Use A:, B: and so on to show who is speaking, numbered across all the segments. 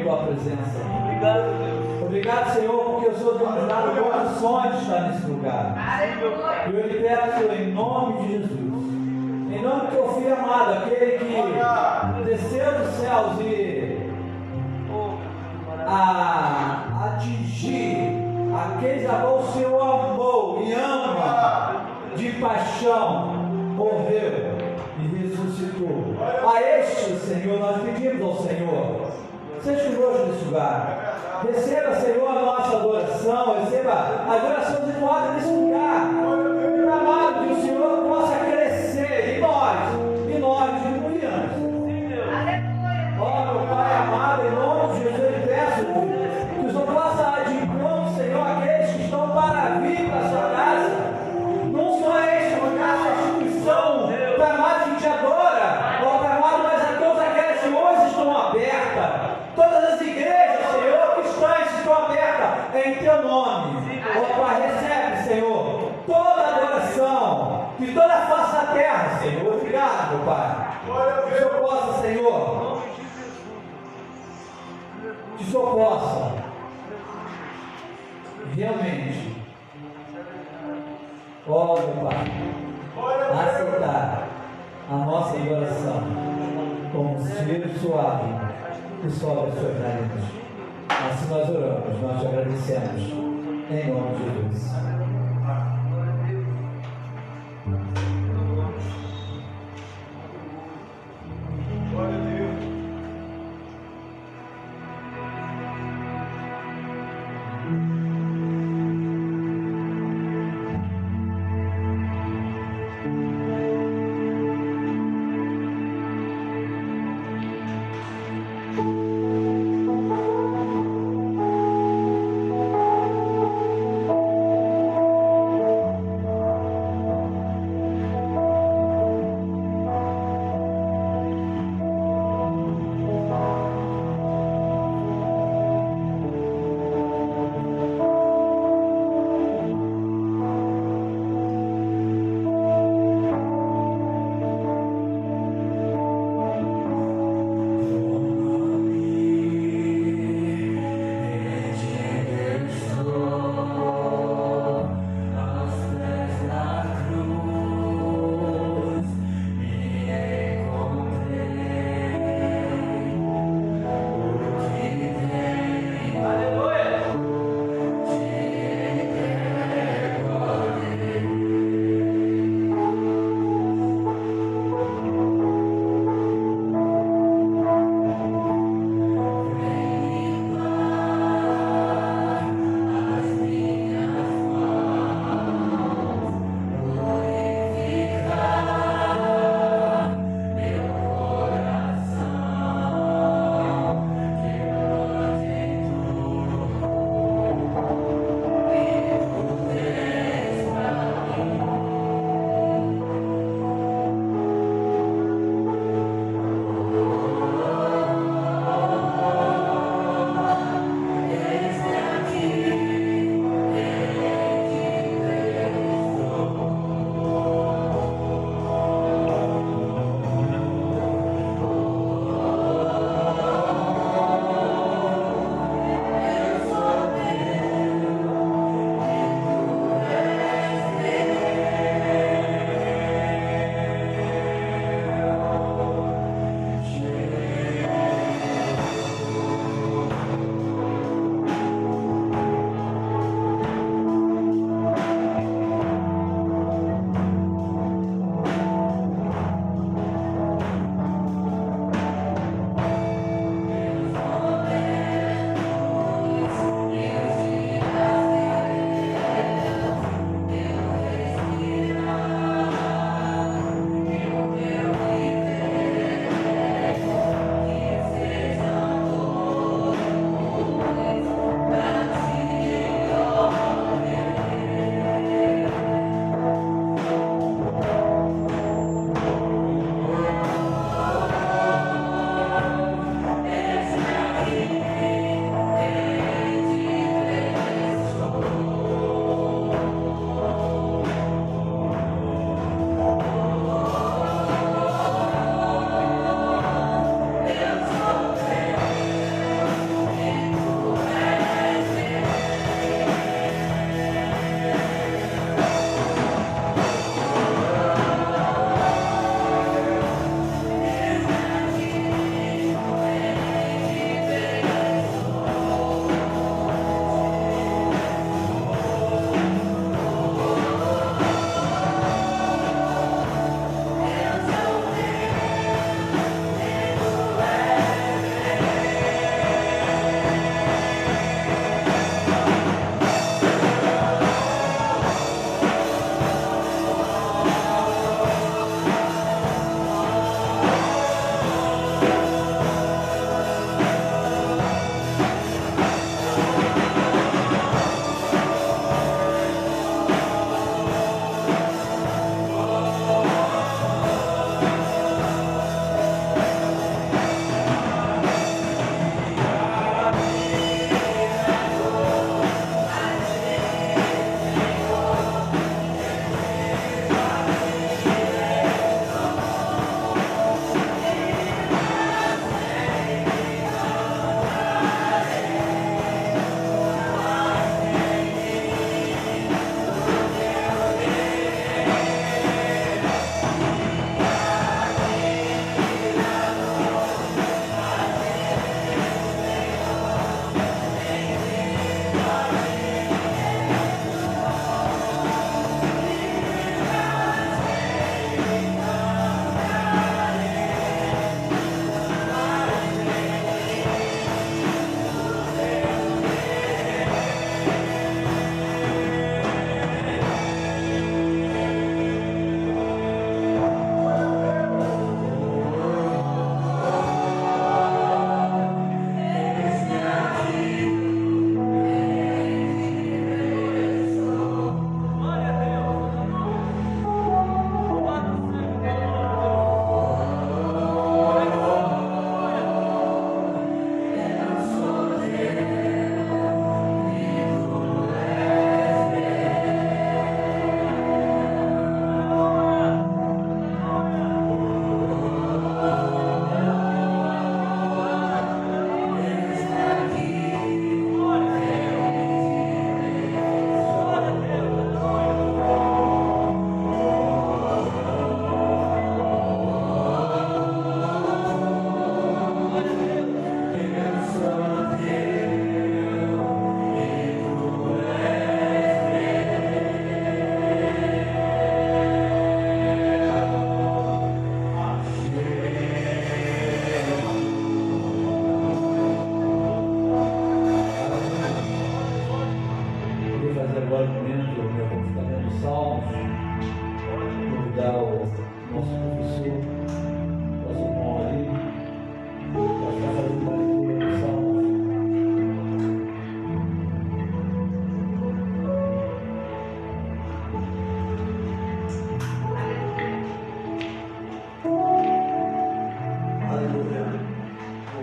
A: Tua presença.
B: Obrigado, Deus.
A: Obrigado, Senhor, porque o Senhor tem nos dado condições de estar nesse lugar. E eu liberto, Senhor, em nome de Jesus. Em nome do Teu Filho amado, aquele que desceu dos céus e a atingir aqueles a qual o Senhor amou e ama de paixão, morreu e ressuscitou. A este, Senhor, nós pedimos ao Senhor, seja conosco nesse lugar. Receba, Senhor, a nossa adoração, receba a adoração de nós nesse lugar. Amado, que o Senhor possa crescer em nós diminuímos. Ó, meu Pai amado, em nome de Jesus, eu peço que o Senhor possa de encontro, Senhor, aqueles que estão para vir para a sua casa. Não só este lugar, essa instituição, Pai amado, que te adora, ó, Pai amado, mas a todas aquelas que hoje estão abertas. Todas as igrejas, Senhor, cristãs estão abertas em Teu nome. Ó, Pai, recebe, Senhor, toda a adoração de toda a face da terra, Senhor. Obrigado, meu Pai. Que o Senhor possa, Senhor, que o Senhor possa realmente, ó, meu Pai, aceitar a nossa adoração como um cheiro suave que sobe as suas narinas. Assim nós oramos, nós te agradecemos, em nome de Jesus.
C: Glória a Deus.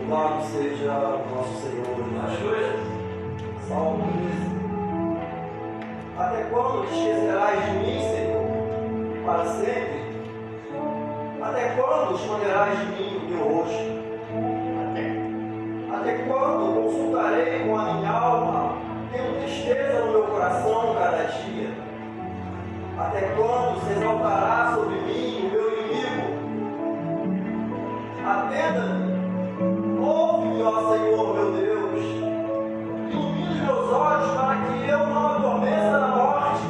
B: Louvado seja o nosso Senhor. Salmo 13. Até quando te esquecerás de mim, Senhor? Para sempre? Até quando esconderás de mim o teu rosto? Até quando consultarei com a minha alma, tendo tristeza no meu coração cada dia? Até quando se exaltará sobre mim o meu inimigo? Atenda-me, ouve-me, ó Senhor meu Deus, ilumine os meus olhos para que eu não adormeça na morte,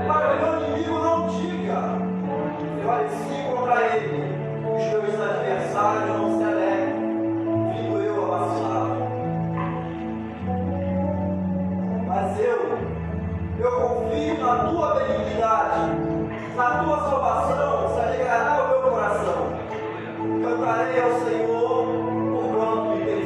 B: para que o meu inimigo não diga, prevaleci contra ele, os meus adversários não se alegrem, vindo eu a vacilar. Mas eu confio na tua benignidade, na tua salvação se alegrará o meu coração. Cantarei ao Senhor por quanto me tem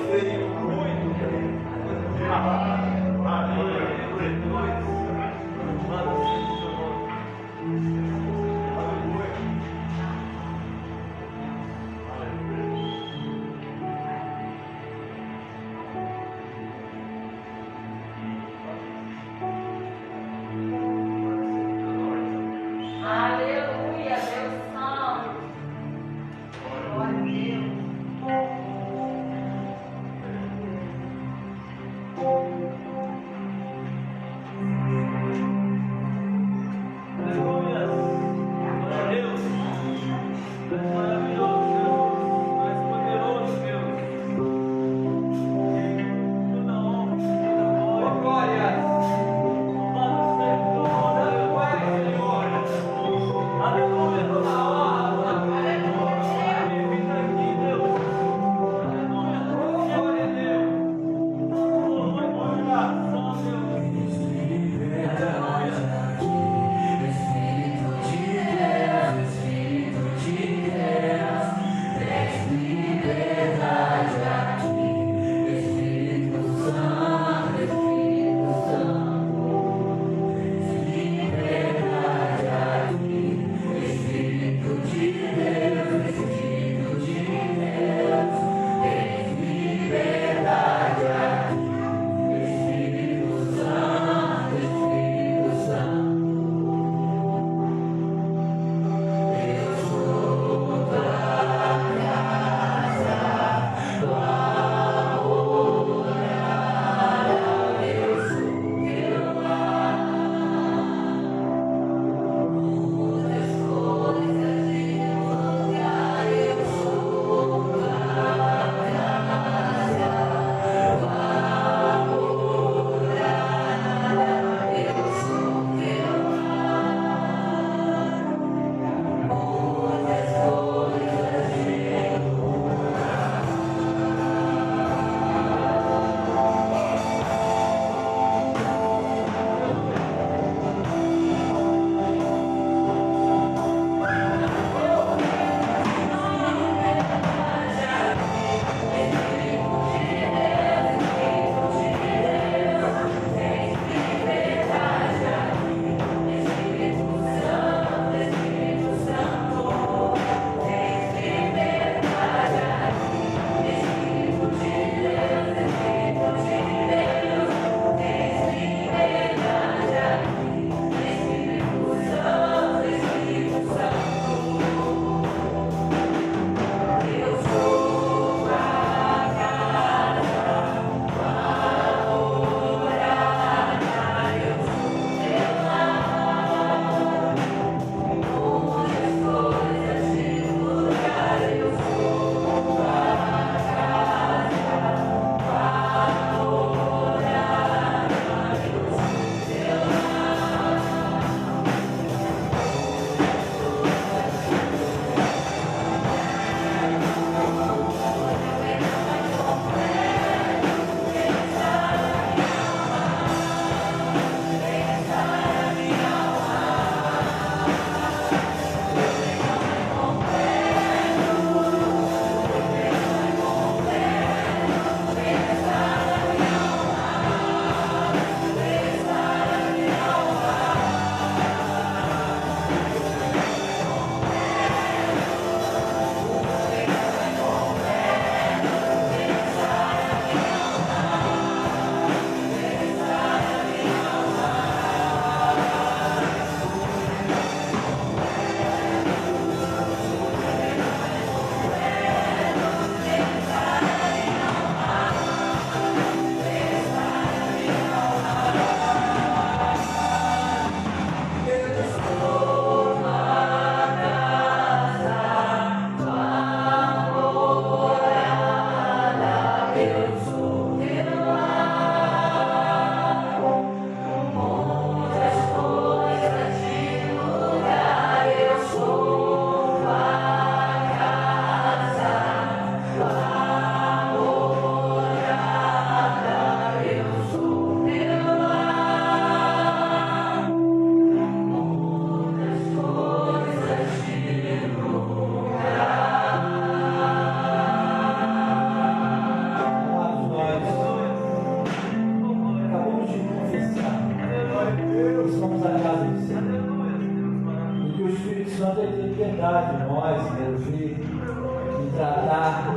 A: tratar,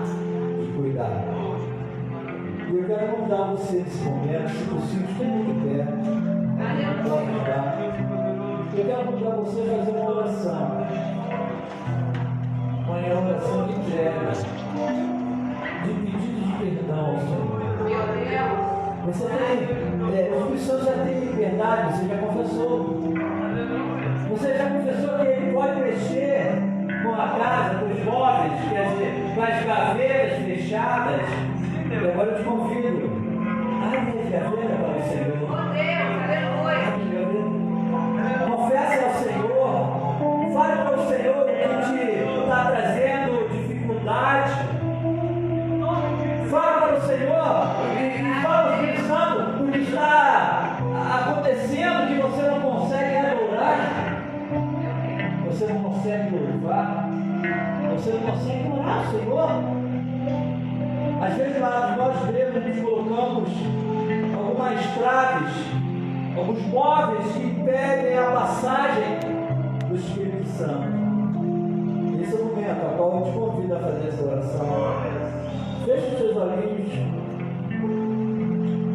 A: de cuidar. E eu quero convidar você nesse momento, se possível, esteja de pé. Eu quero convidar você a fazer uma oração. Uma oração de entrega, de pedido de perdão ao Senhor. Você tem, o Espírito Santo já tem liberdade, você já confessou. Você já confessou que ele pode mexer com a casa, com os móveis, quer dizer, com as gavetas fechadas. E agora eu te convido. Abre as gavetas para o Senhor. Confesse ao Senhor. Fale para o Senhor o que te está trazendo dificuldade. Fale para o Senhor e fala ao Espírito Santo o que está acontecendo que você não consegue adorar. Você não consegue louvar. Você não consegue orar ao Senhor. Às vezes nós mesmos nos colocamos algumas traves, alguns móveis que impedem a passagem do Espírito Santo. Esse é o momento ao qual eu te convido a fazer essa oração. Feche os seus olhinhos.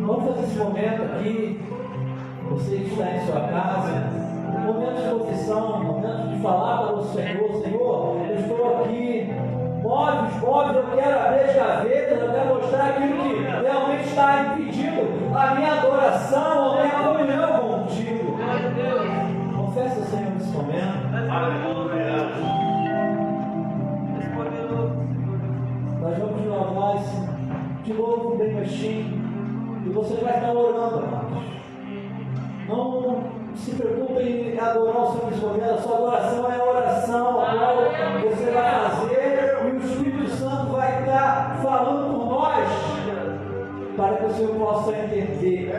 A: Vamos fazer esse momento aqui. Você que está em sua casa, momento de confissão, momento de falar para o Senhor: Senhor, eu estou aqui. Move os móveis, eu quero abrir as gavetas, eu quero mostrar aquilo que realmente está impedindo a minha adoração, a minha comunhão contigo. Confessa ao Senhor nesse momento. Nós vamos de uma voz de novo, bem baixinho, e você vai estar orando, amados. Não se preocupe em adorar o Senhor nesse momento. A sua adoração é a oração a qual você vai fazer. E o Espírito Santo vai estar falando por nós para que o Senhor possa entender.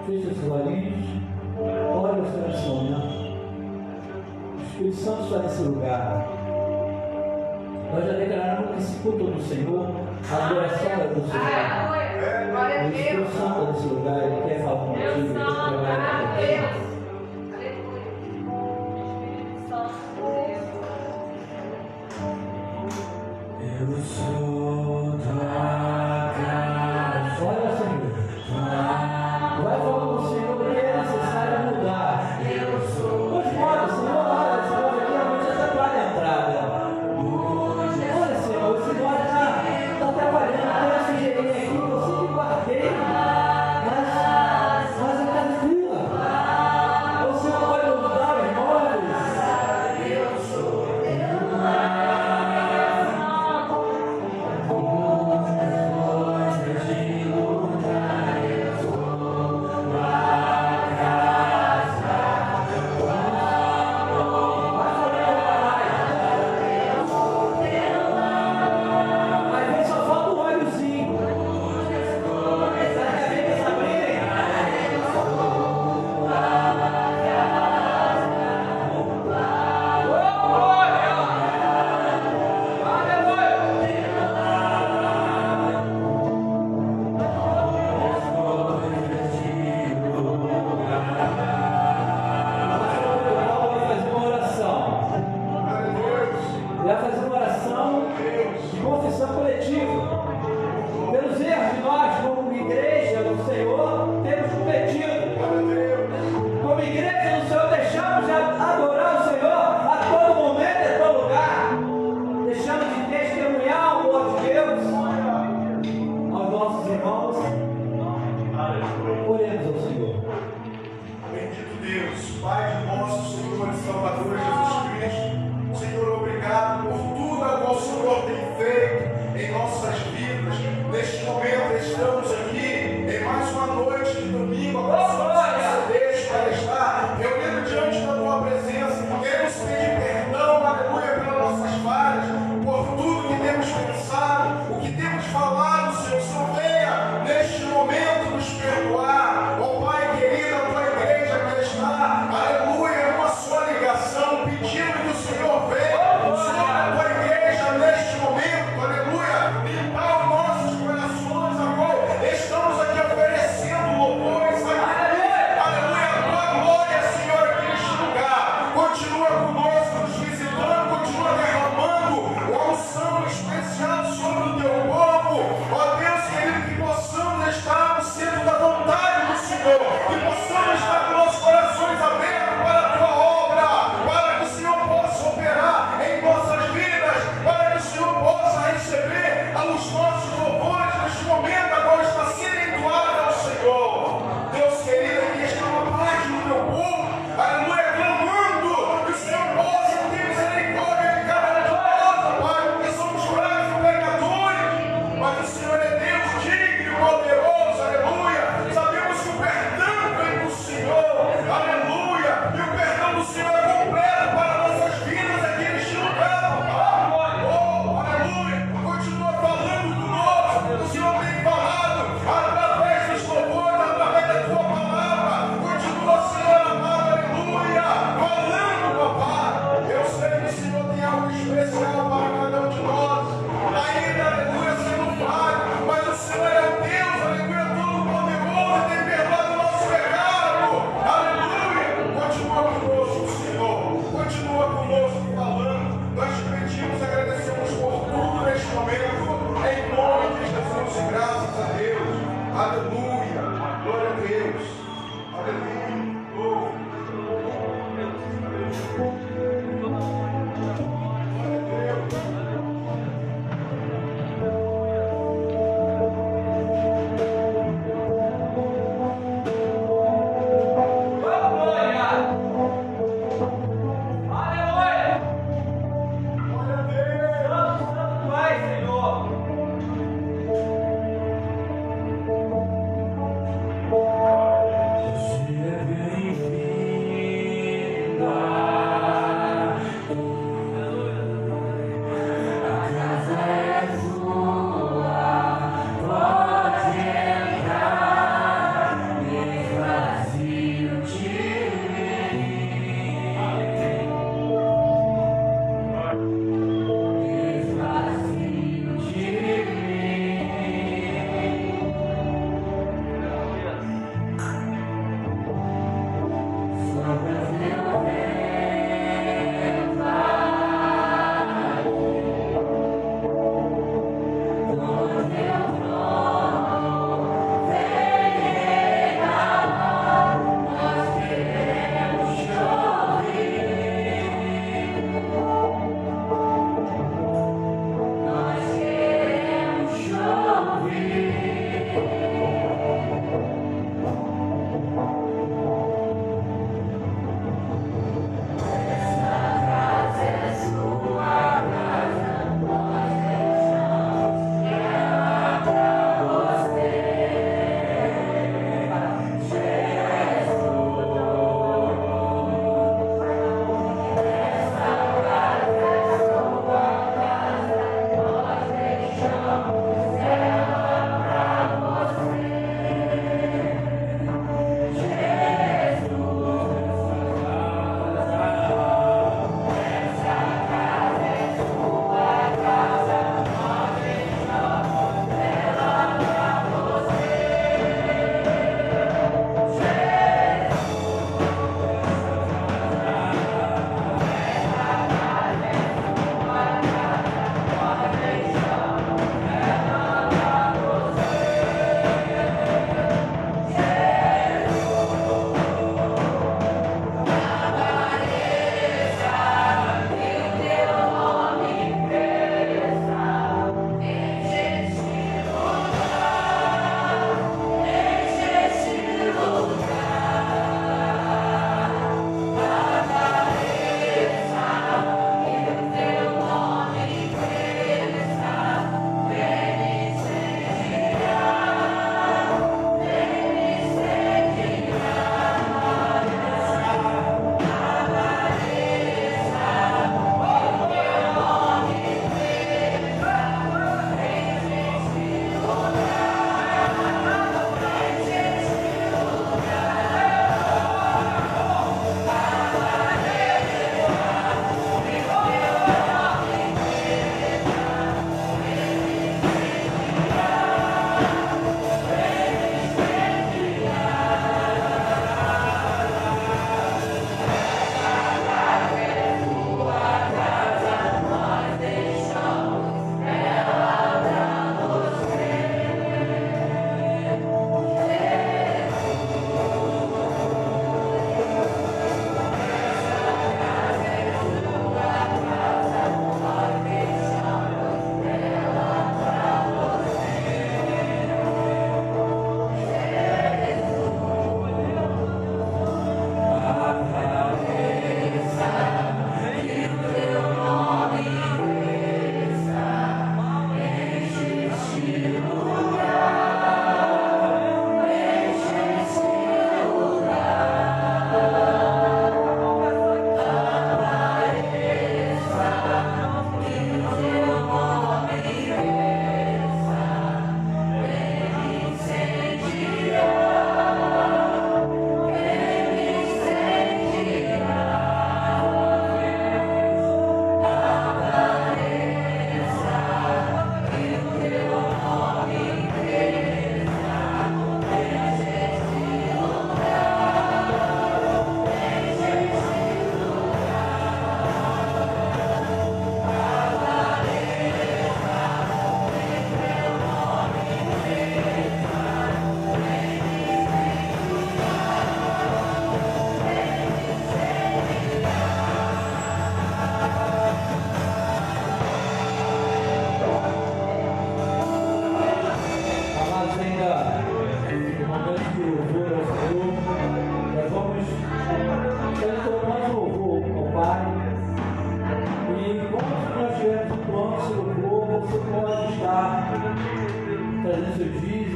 A: Feche os olhinhos. Ore ao Senhor nesse momento. O Espírito Santo está nesse lugar. Nós já declaramos que esse culto do Senhor, a adoração é do Senhor. O Espírito Santo está nesse lugar. Ele quer falar contigo. Ele quer trabalhar contigo.
D: Eu sou tua casa.
A: Olha, Senhor. Vai falar com o Senhor que é necessário mudar.
D: Eu sou
A: Pois pode, Senhor. Olha, Senhor, aqui realmente essa tua entrada. Olha, Senhor, esse nós está trabalhando. Eu sugeri aqui, você que guardei. Mas a casa é tua. O Senhor pode mudar os móveis.
D: eu sou
A: Mas vem, só falta um óleozinho. Essa cabeça abrirem. Vai fazer uma oração de confissão coletiva. Pelos erros que nós, como igreja do Senhor, temos cometido. Como igreja do Senhor, deixamos de adorar o Senhor a todo momento e a todo lugar. Deixamos de testemunhar o amor de Deus aos nossos irmãos. Oremos ao Senhor.
C: Bendito Deus, Pai de nosso Senhor e Salvador Jesus Cristo. Senhor, obrigado por tudo que o Senhor tem feito em nossas vidas.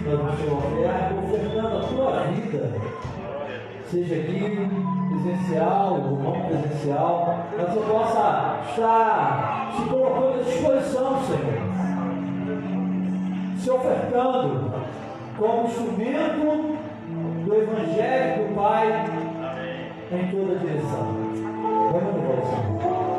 A: dando sua oferta, ofertando a tua vida, seja aqui presencial ou não presencial, mas você possa estar se colocando à disposição, Senhor, se ofertando como instrumento do Evangelho do Pai em toda direção. Vamos no coração.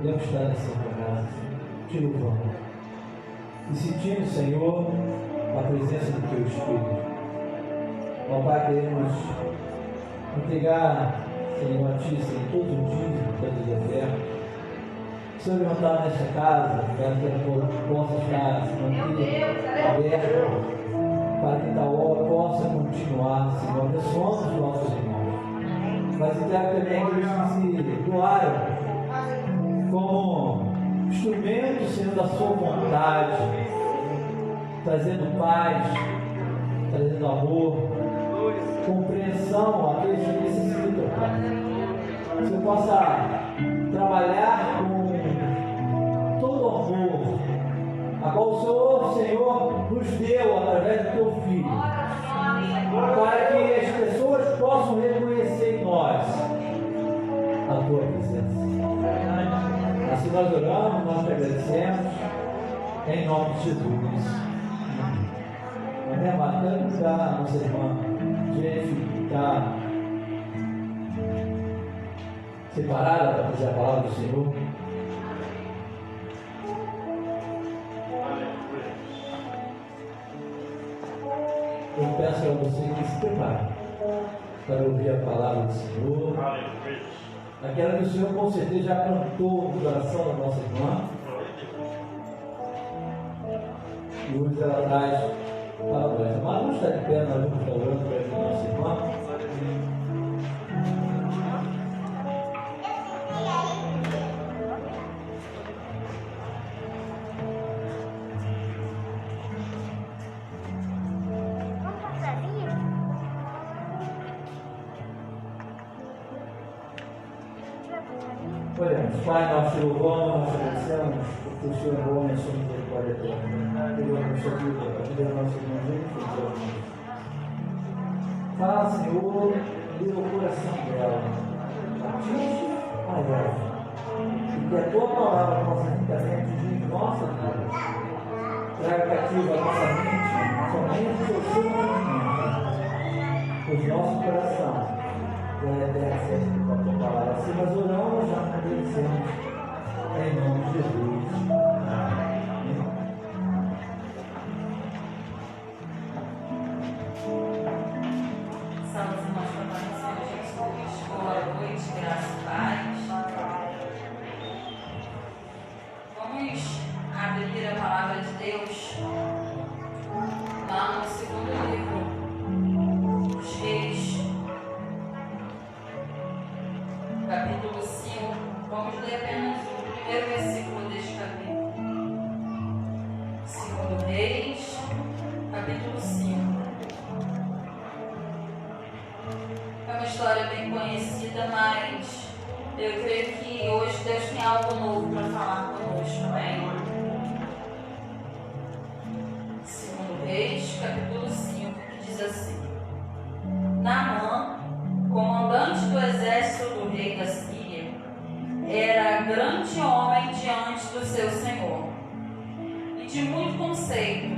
A: podemos estar nessa casa, te louvando e sentindo, Senhor, a presença do Teu Espírito. Ó Pai, queremos entregar, Senhor, a Ti, Senhor, todos os dias, todas as ofertas. Senhor, levantar nesta casa, para que ela possa estar se manter aberta, para que tal obra possa continuar, Senhor, abençoando os nossos irmãos. Mas entrego também aqueles que se doaram como instrumento, Senhor, da sua vontade, trazendo paz, trazendo amor, compreensão àqueles que necessitam, Pai. Que o Senhor possa trabalhar com todo o amor, a qual o Senhor nos deu através do Teu Filho, para que as pessoas possam reconhecer em nós a Tua presença, a Se nós oramos, nós te agradecemos, em nome de Jesus. Amém, amado? Quero convidar a nossa irmã Jennifer, que está separada para fazer a palavra do Senhor. Eu peço a você que se prepare para ouvir a palavra do Senhor. Aquela que o Senhor com certeza já plantou no coração da nossa irmã. E hoje ela traz para nós. Mas vamos estar de pé, nós vamos estar orando para a nossa irmã. Oremos. Pai, nós te louvamos, nós te agradecemos, porque o Senhor é bom e a sua misericórdia eterna. Pegamos a vida da nossa irmã Jennifer. Fala, Senhor, dê o coração dela. Atinge a ela. E que a tua palavra possa ricamente de nossa vida. Traga cativa a nossa mente, somente o seu conhecimento, o nosso coração. Ter acesso a tua palavra. Assim nós oramos, já agradecemos em nome de Jesus. Amém.
E: Salve irmãos para o Senhor Jesus. Boa noite, graça e paz. Vamos abrir a palavra de Deus lá no segundo livro dos Reis, capítulo 5, vamos ler apenas o primeiro versículo deste capítulo. 2 Reis, capítulo 5. É uma história bem conhecida, mas eu creio que hoje Deus tem algo novo para falar conosco, amém? 2 Reis, capítulo 5, que diz assim: Naamã, comandante do exército do rei da Síria, era grande homem diante do seu senhor e de muito conceito,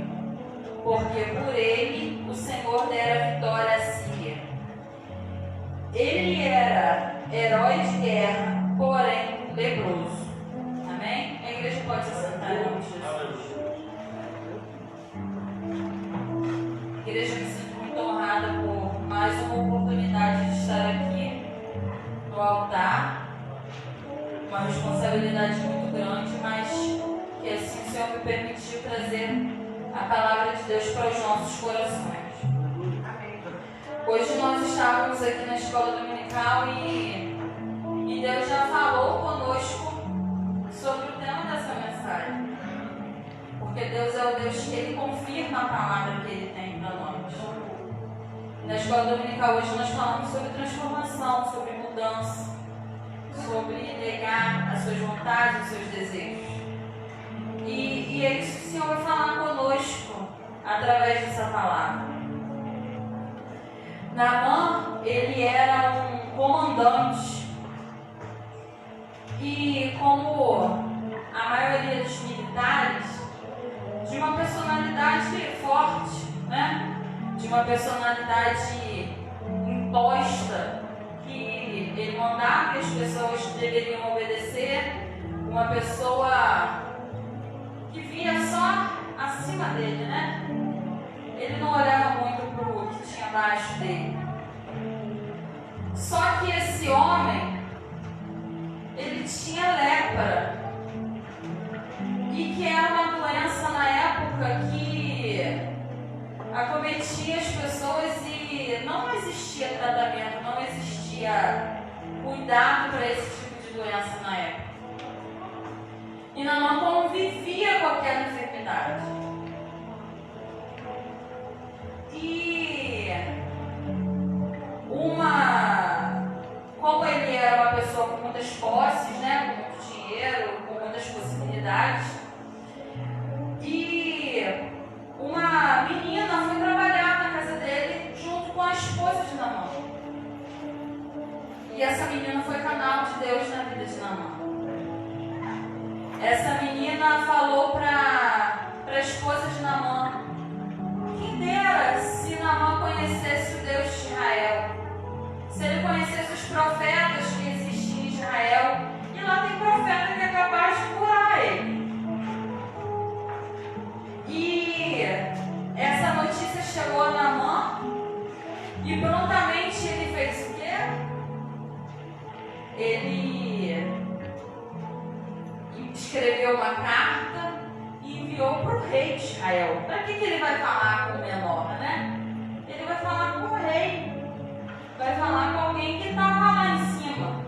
E: porque por ele o Senhor dera vitória à Síria. Ele era herói de guerra, porém leproso. Amém? A igreja pode se assentar em nome de Jesus. A igreja me sinto muito honrada por mais uma oportunidade de estar aqui no altar. Uma responsabilidade muito grande, mas que assim o Senhor me permitiu trazer a palavra de Deus para os nossos corações. Hoje nós estávamos aqui na escola dominical e Deus já falou conosco sobre o tema dessa mensagem. Porque Deus é o Deus que Ele confirma a palavra que Ele tem para nós. Na escola dominical hoje nós falamos sobre transformação, sobre mudança, sobre negar as suas vontades, os seus desejos. E é isso que o Senhor vai falar conosco através dessa palavra. Naamã, ele era um comandante e, como a maioria dos militares, de uma personalidade forte, né? De uma personalidade imposta, que ele mandava que as pessoas deveriam obedecer, uma pessoa que via só acima dele, né? Ele não olhava muito para o que tinha abaixo dele. Só que esse homem, ele tinha lepra, e que era uma doença na época que acometia as pessoas e não existia tratamento, não existia cuidado para esse tipo de doença na época. E Naamã convivia com aquela enfermidade. E como ele era uma pessoa com muitas posses, né, com muito dinheiro, com muitas possibilidades, e uma menina foi trabalhar na casa dele junto com a esposa de Naamã. E essa menina foi canal de Deus na vida de Naamã. essa menina falou para a esposa de Naamã: quem dera se Naamã conhecesse o Deus de Israel, se ele conhecesse os profetas que existem em Israel, e lá tem profeta que é capaz de curar ele. E essa notícia chegou a Naamã e prontamente ele fez o quê? Ele escreveu uma carta e enviou para o rei de Israel. Para que ele vai falar com o menor, né? Ele vai falar com o rei, vai falar com alguém que estava lá em cima.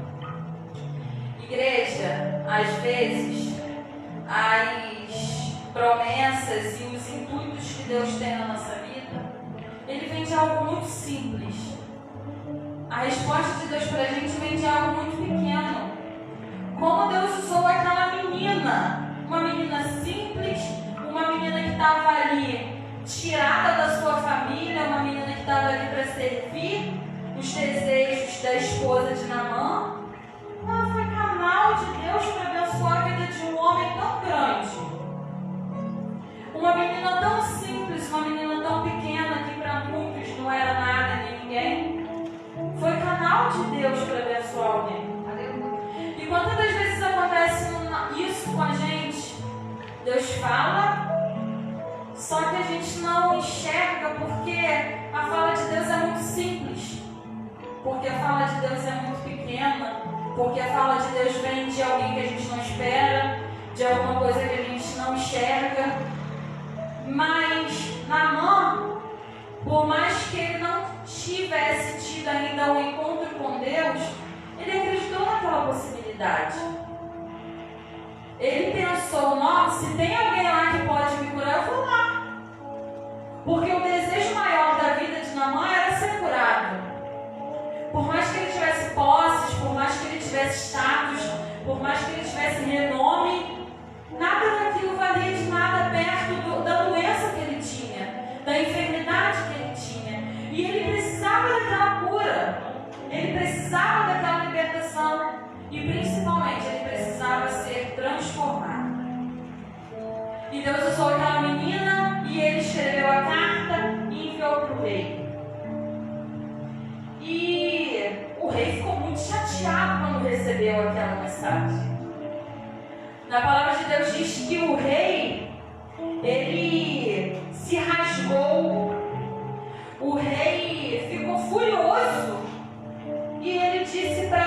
E: Igreja, às vezes, as promessas e os intuitos que Deus tem na nossa vida, ele vem de algo muito simples. A resposta de Deus para a gente vem de algo muito pequeno. Como Deus usou aquela menina, uma menina simples, uma menina que estava ali tirada da sua família, uma menina que estava ali para servir os desejos da esposa de Naamã. Ela foi canal de Deus para abençoar a vida de um homem tão grande. Uma menina tão simples, uma menina tão pequena que para muitos não era nada nem ninguém. Foi canal de Deus para abençoar alguém. E quantas das vezes acontece isso com a gente? Deus fala, só que a gente não enxerga porque a fala de Deus é muito simples, porque a fala de Deus é muito pequena, porque a fala de Deus vem de alguém que a gente não espera, de alguma coisa que a gente não enxerga. Mas Naamã, por mais que ele não tivesse tido ainda um encontro com Deus, ele acreditou naquela possibilidade. Ele pensou: nossa, se tem alguém lá que pode me curar, eu vou lá. Porque o desejo maior da vida de Naamã era ser curado. Por mais que ele tivesse posses, por mais que ele tivesse status, por mais que ele tivesse renome, nada daquilo valia de nada perto da doença que ele tinha, da enfermidade que ele tinha. E ele precisava daquela cura, ele precisava daquela libertação e principalmente ele precisava ser transformado. E Deus usou aquela menina e ele escreveu a carta e enviou para o rei. E o rei ficou muito chateado quando recebeu aquela mensagem. Na palavra de Deus diz que o rei, ele se rasgou, o rei ficou furioso e ele disse para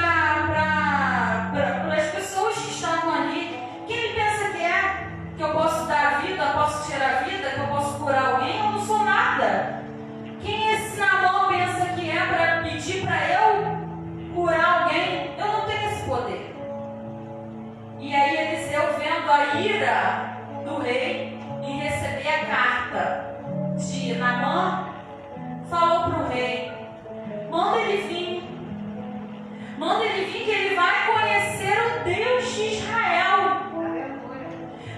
E: as pessoas que estavam ali: quem ele pensa que é? Que eu posso dar a vida, posso tirar a vida, que eu posso curar alguém? Eu não sou nada. Quem esse Naamã pensa que é para pedir para eu curar alguém? Eu não tenho esse poder. E aí Eliseu, vendo a ira do rei em receber a carta de Naamã, falou para o rei: manda ele vir que ele vai conhecer o Deus de Israel.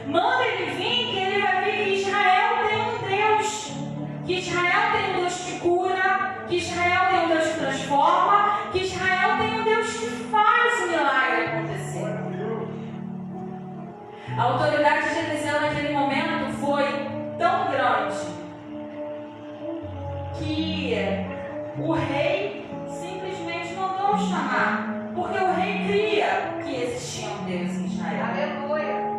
E: Manda ele vir que ele vai ver que Israel tem um Deus, que Israel tem um Deus que cura, que Israel tem um Deus que transforma, que Israel tem um Deus que faz o milagre acontecer. A autoridade de Eliseu naquele momento foi tão grande que o rei simplesmente mandou chamar, porque o rei cria que existia um Deus em Israel. Aleluia!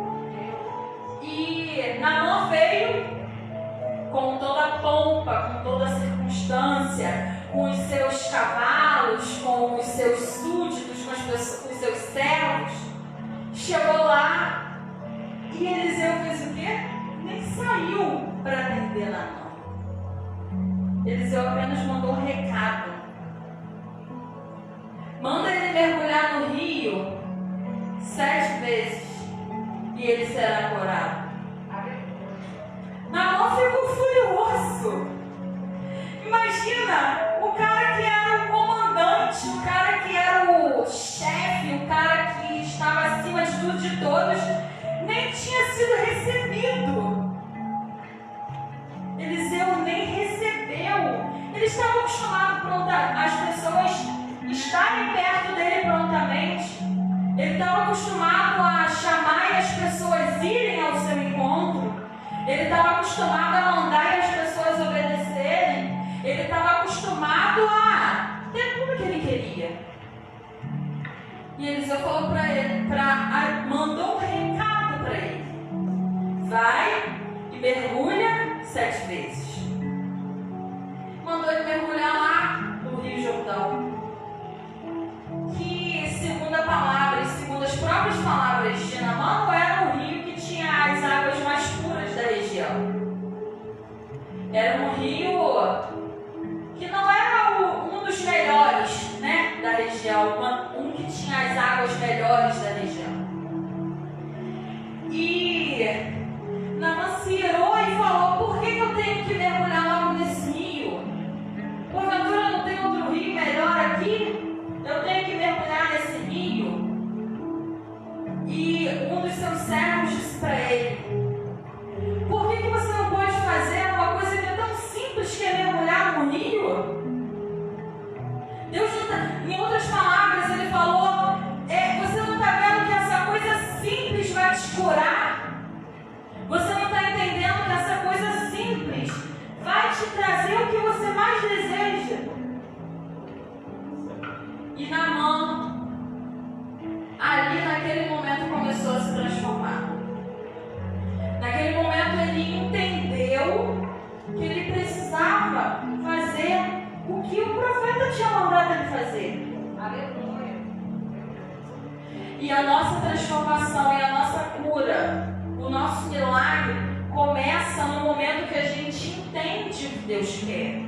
E: E Naamã veio com toda a pompa, com toda a circunstância, com os seus cavalos, com os seus súditos, com os seus servos. Chegou lá e Eliseu fez o quê? Nem saiu para atender Naamã. Eliseu apenas mandou um recado: manda ele mergulhar no rio 7 vezes e ele será curado. Naamã ficou furioso. Imagina, o cara que era o comandante, o cara que era o chefe, o cara que estava acima de tudo e de todos, nem tinha sido recebido. Eliseu nem recebeu. Ele estava acostumado às pessoas estarem perto dele prontamente. Ele estava acostumado a chamar e as pessoas irem ao seu encontro, ele estava acostumado a mandar e as pessoas obedecerem, ele estava acostumado a ter tudo que ele queria. E Eliseu falou para ele, mandou um recado para ele: vai e mergulha 7 vezes. Mandou ele mergulhar lá no Rio Jordão, que segundo a palavra e segundo as próprias palavras de Naamã, não era um rio que tinha as águas mais puras da região. Era um rio que não era um dos melhores, né, da região, um que tinha as águas melhores da região. E Naamã se irou e falou: por que eu tenho que mergulhar logo nesse rio? Porventura não tem outro rio melhor aqui? Eu tenho que mergulhar nesse rio? E um dos seus servos disse para ele: por que você não pode fazer uma coisa que é tão simples, que é mergulhar no rio? Deus não tá, em outras palavras, ele falou: você não está vendo que essa coisa simples vai te curar? Você não está entendendo que essa coisa simples vai te trazer o que você mais deseja? E Naamã, ali naquele momento, começou a se transformar. Naquele momento ele entendeu que ele precisava fazer o que o profeta tinha mandado ele fazer. Aleluia. E a nossa transformação e a nossa cura, o nosso milagre, começa no momento que a gente entende o que Deus quer.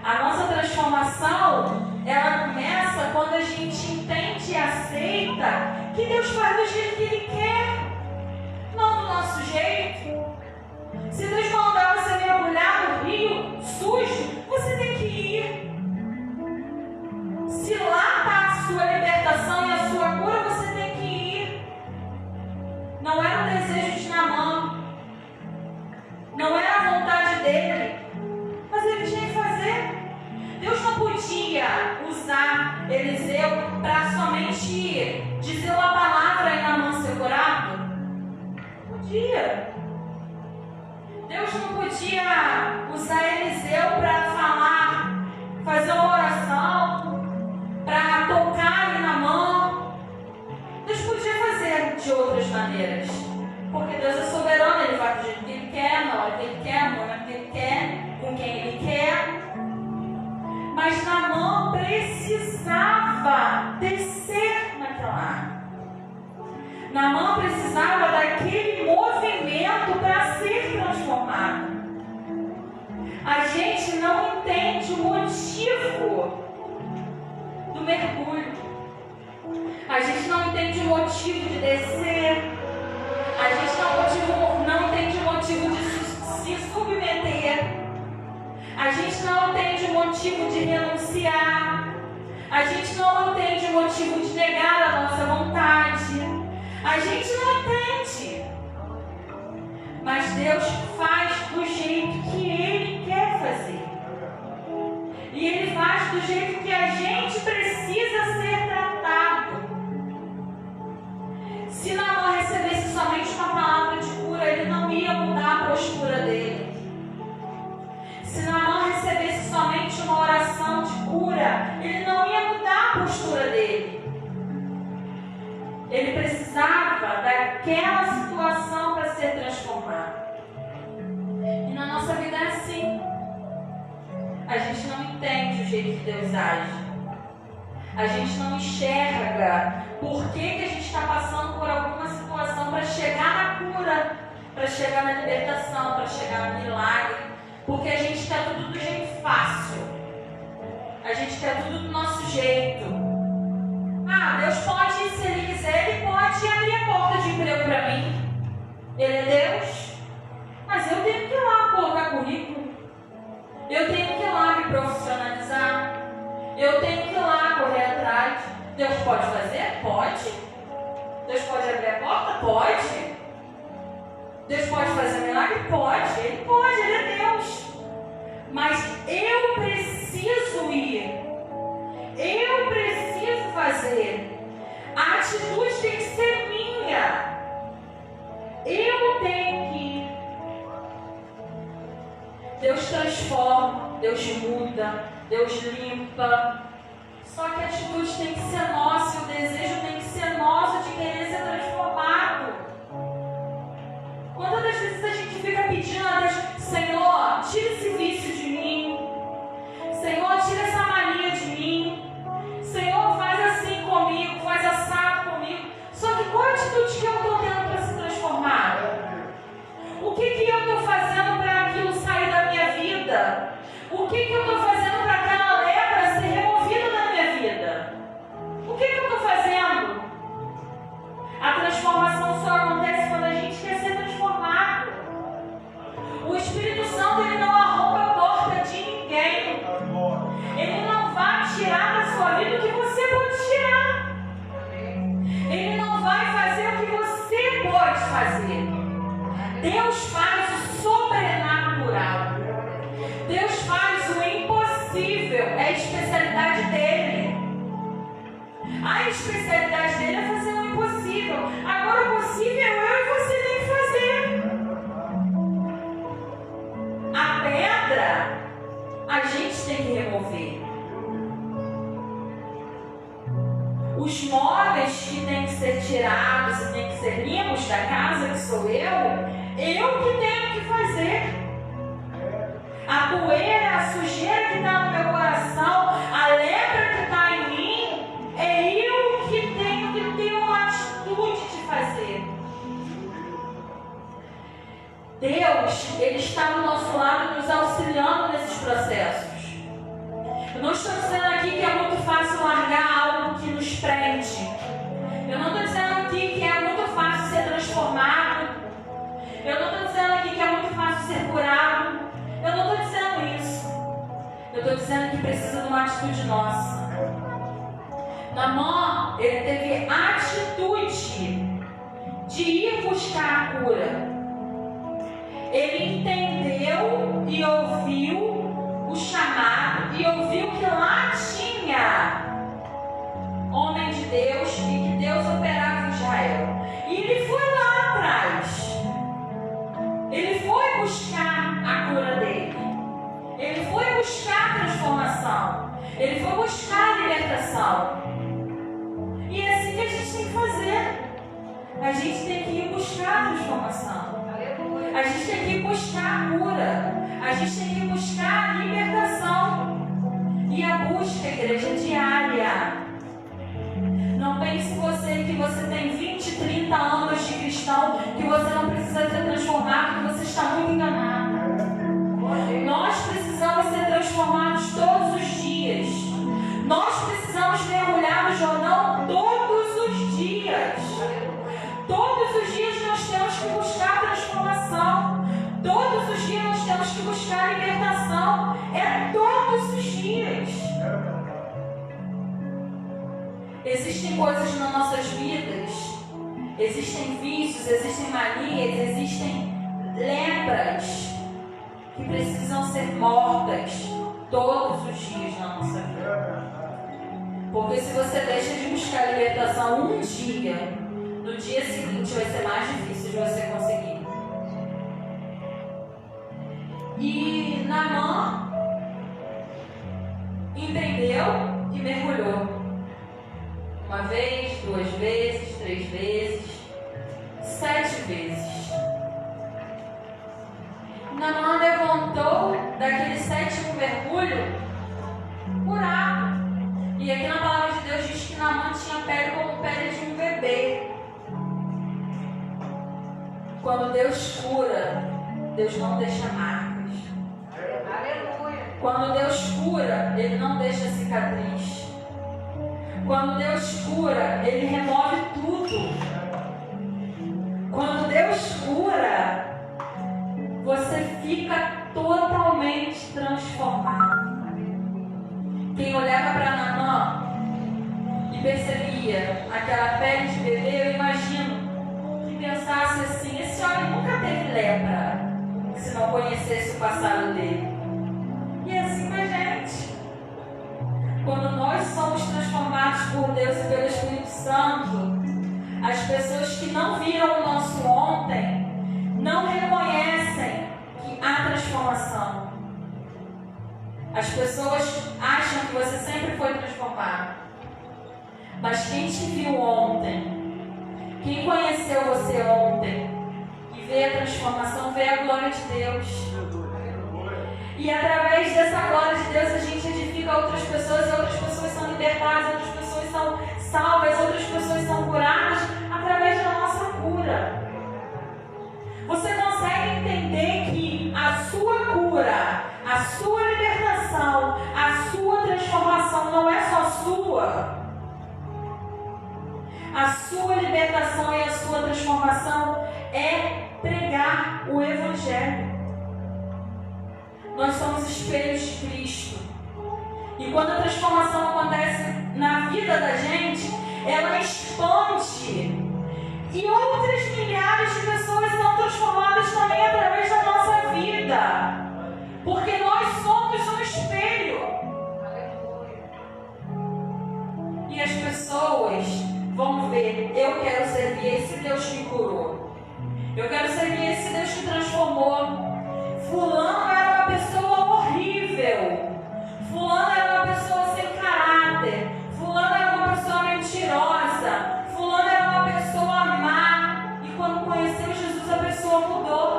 E: A nossa transformação, ela começa quando a gente entende e aceita que Deus faz do jeito que Ele quer, não do nosso jeito. Se Deus mandar você mergulhar no rio sujo, você tem que ir. Se lá está a sua libertação e a sua cura, você tem que ir. Não era o desejo de Naamã, não era a vontade dele, mas ele tinha que fazer. Deus não podia usar Eliseu para somente dizer uma palavra e Naamã ser curado? Podia. Deus não podia usar Eliseu para falar, fazer uma oração, para tocar em Naamã. Deus podia fazer de outras maneiras, porque Deus é soberano, Ele faz do jeito que Ele quer, na hora que Ele quer, no momento que Ele quer, com quem Ele quer. Mas Naamã precisava descer naquela água. Naamã precisava daquele movimento para ser transformado. A gente não entende o motivo do mergulho. A gente não entende o motivo de descer. A gente não entende o motivo de se submeter. A gente não entende o motivo de renunciar. A gente não entende o motivo de negar a nossa vontade. A gente não entende. Mas Deus faz do jeito que Ele quer fazer. E Ele faz do jeito que a gente precisa ser tratado. Se Naamã recebesse somente uma palavra de cura, ele não ia mudar a postura dele. Se Naamã recebesse somente uma oração de cura, ele não ia mudar a postura dele. Ele precisava daquela situação para ser transformado. E na nossa vida é assim. A gente não entende o jeito que Deus age. A gente não enxerga por que a gente está passando por alguma situação para chegar na cura, para chegar na libertação, para chegar no milagre. Porque a gente quer tudo do jeito fácil. A gente quer tudo do nosso jeito. Ah, Deus pode, se Ele quiser, Ele pode abrir a porta de emprego para mim. Ele é Deus. Mas eu tenho que ir lá colocar currículo. Eu tenho que ir lá me profissionalizar. Eu tenho que ir lá correr atrás. Deus pode fazer? Pode. Deus pode abrir a porta? Pode. Deus pode fazer milagre? Pode. Ele pode, Ele é Deus. Mas eu preciso ir. Eu preciso fazer. A atitude tem que ser minha. Eu tenho que ir. Deus transforma, Deus muda, Deus limpa. Só que a atitude tem que ser nossa, e o desejo tem que ser nosso de querer ser transformado. Quantas das vezes a gente fica pedindo a Deus: Senhor, tira esse vício de mim. Senhor, tira essa mania de mim. Senhor, faz assim comigo, faz assado comigo. Só que qual a atitude que eu estou tendo para se transformar? O que eu estou fazendo para aquilo sair da minha vida? O que eu estou fazendo para aquela lepra ser removida da minha vida? O que eu estou fazendo? A transformação só acontece quando a gente quer ser transformado. O Espírito Santo, ele não arromba a porta de ninguém. Ele não vai tirar da sua vida o que você pode tirar. Ele não vai fazer o que você pode fazer. Deus faz o sobrenatural. Deus faz o impossível. É a especialidade dele. A especialidade dele é fazer o impossível. Agora o possível eu e você tem que fazer. A pedra a gente tem que remover. Os móveis que têm que ser tirados e têm que ser limpos da casa, que sou eu que tenho que fazer. A poeira, a sujeira que está no meu coração, a lepra que está em mim, é eu que tenho que ter uma atitude de fazer. Deus, Ele está do nosso lado nos auxiliando nesses processos. Eu não estou dizendo aqui que é muito fácil largar algo que nos prende. Eu não estou dizendo aqui que é muito fácil ser transformado. Eu não estou dizendo aqui que é muito fácil ser curado. Eu não estou dizendo isso. Eu estou dizendo que precisa de uma atitude nossa. Naamã, ele teve atitude de ir buscar a cura. Ele entendeu e ouviu o chamado e ouviu que lá tinha homem de Deus e que Deus operava em Israel. E ele foi lá atrás. Ele foi buscar a cura dele. Ele foi buscar a transformação. Ele foi buscar a libertação. E é assim que a gente tem que fazer. A gente tem que ir buscar a transformação. A gente tem que ir buscar a cura. A gente tem que ir buscar a libertação. E a busca, igreja, diária. Não pense você que você tem 20, 30 anos de cristão, que você não precisa ser transformado, que você está muito enganado. Nós precisamos ser transformados todos os dias. Nós precisamos mergulhar no Jordão todos os dias. Todos os dias nós temos que buscar transformação. Todos os dias nós temos que buscar libertação. É todos os dias. Existem coisas nas nossas vidas, existem vícios, existem manias, existem lepras que precisam ser mortas todos os dias na nossa vida. Porque se você deixa de buscar libertação um dia, no dia seguinte vai ser mais difícil de você conseguir. E Naamã entendeu e mergulhou. Uma vez, 2 vezes, 3 vezes, 7 vezes. Naamã levantou daquele 7º mergulho curado. E aqui na palavra de Deus diz que Naamã tinha pele como pele de um bebê. Quando Deus cura, Deus não deixa marcas. Aleluia. Quando Deus cura, Ele não deixa cicatriz. Quando Deus cura, Ele remove tudo. Quando Deus cura, você fica totalmente transformado. Quem olhava para Naamã e percebia aquela pele de bebê, eu imagino que pensasse assim: esse homem nunca teve lepra, se não conhecesse o passado dele. E é assim com a gente. Quando nós somos transformados por Deus e pelo Espírito Santo, as pessoas que não viram o nosso ontem não reconhecem que há transformação. As pessoas acham que você sempre foi transformado. Mas quem te viu ontem, quem conheceu você ontem, e vê a transformação, vê a glória de Deus. E através dessa glória de Deus a gente edifica outras pessoas, e outras pessoas são libertadas, outras pessoas são salvas, outras pessoas são curadas através da nossa cura. Você consegue entender que a sua cura, a sua libertação, a sua transformação não é só sua? A sua libertação e a sua transformação é pregar o Evangelho. Nós somos espelhos de Cristo. E quando a transformação acontece na vida da gente, ela expande. E outras milhares de pessoas são transformadas também através da nossa vida. Porque nós somos um espelho. E as pessoas vão ver, eu quero servir esse Deus que curou. Eu quero servir esse Deus que transformou. Fulano era uma pessoa horrível. Fulano era uma pessoa sem caráter. Fulano era uma pessoa mentirosa. Fulano era uma pessoa má. E quando conheceu Jesus, a pessoa mudou.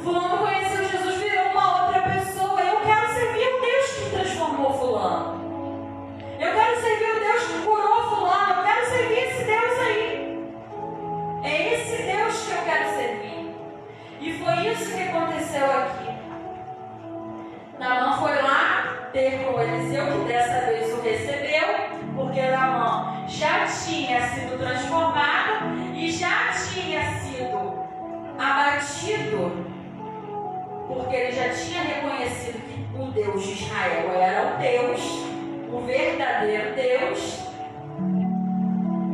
E: Fulano conheceu Jesus, virou uma outra pessoa. Eu quero servir o Deus que transformou Fulano. Eu quero servir o Deus que curou Fulano. Eu quero servir esse Deus aí. É esse Deus que eu quero servir. E foi isso que aconteceu aqui. Naamã foi lá ter com Eliseu, que dessa vez o recebeu, porque Naamã já tinha sido transformado e já tinha sido abatido, porque ele já tinha reconhecido que o Deus de Israel era o Deus, o verdadeiro Deus.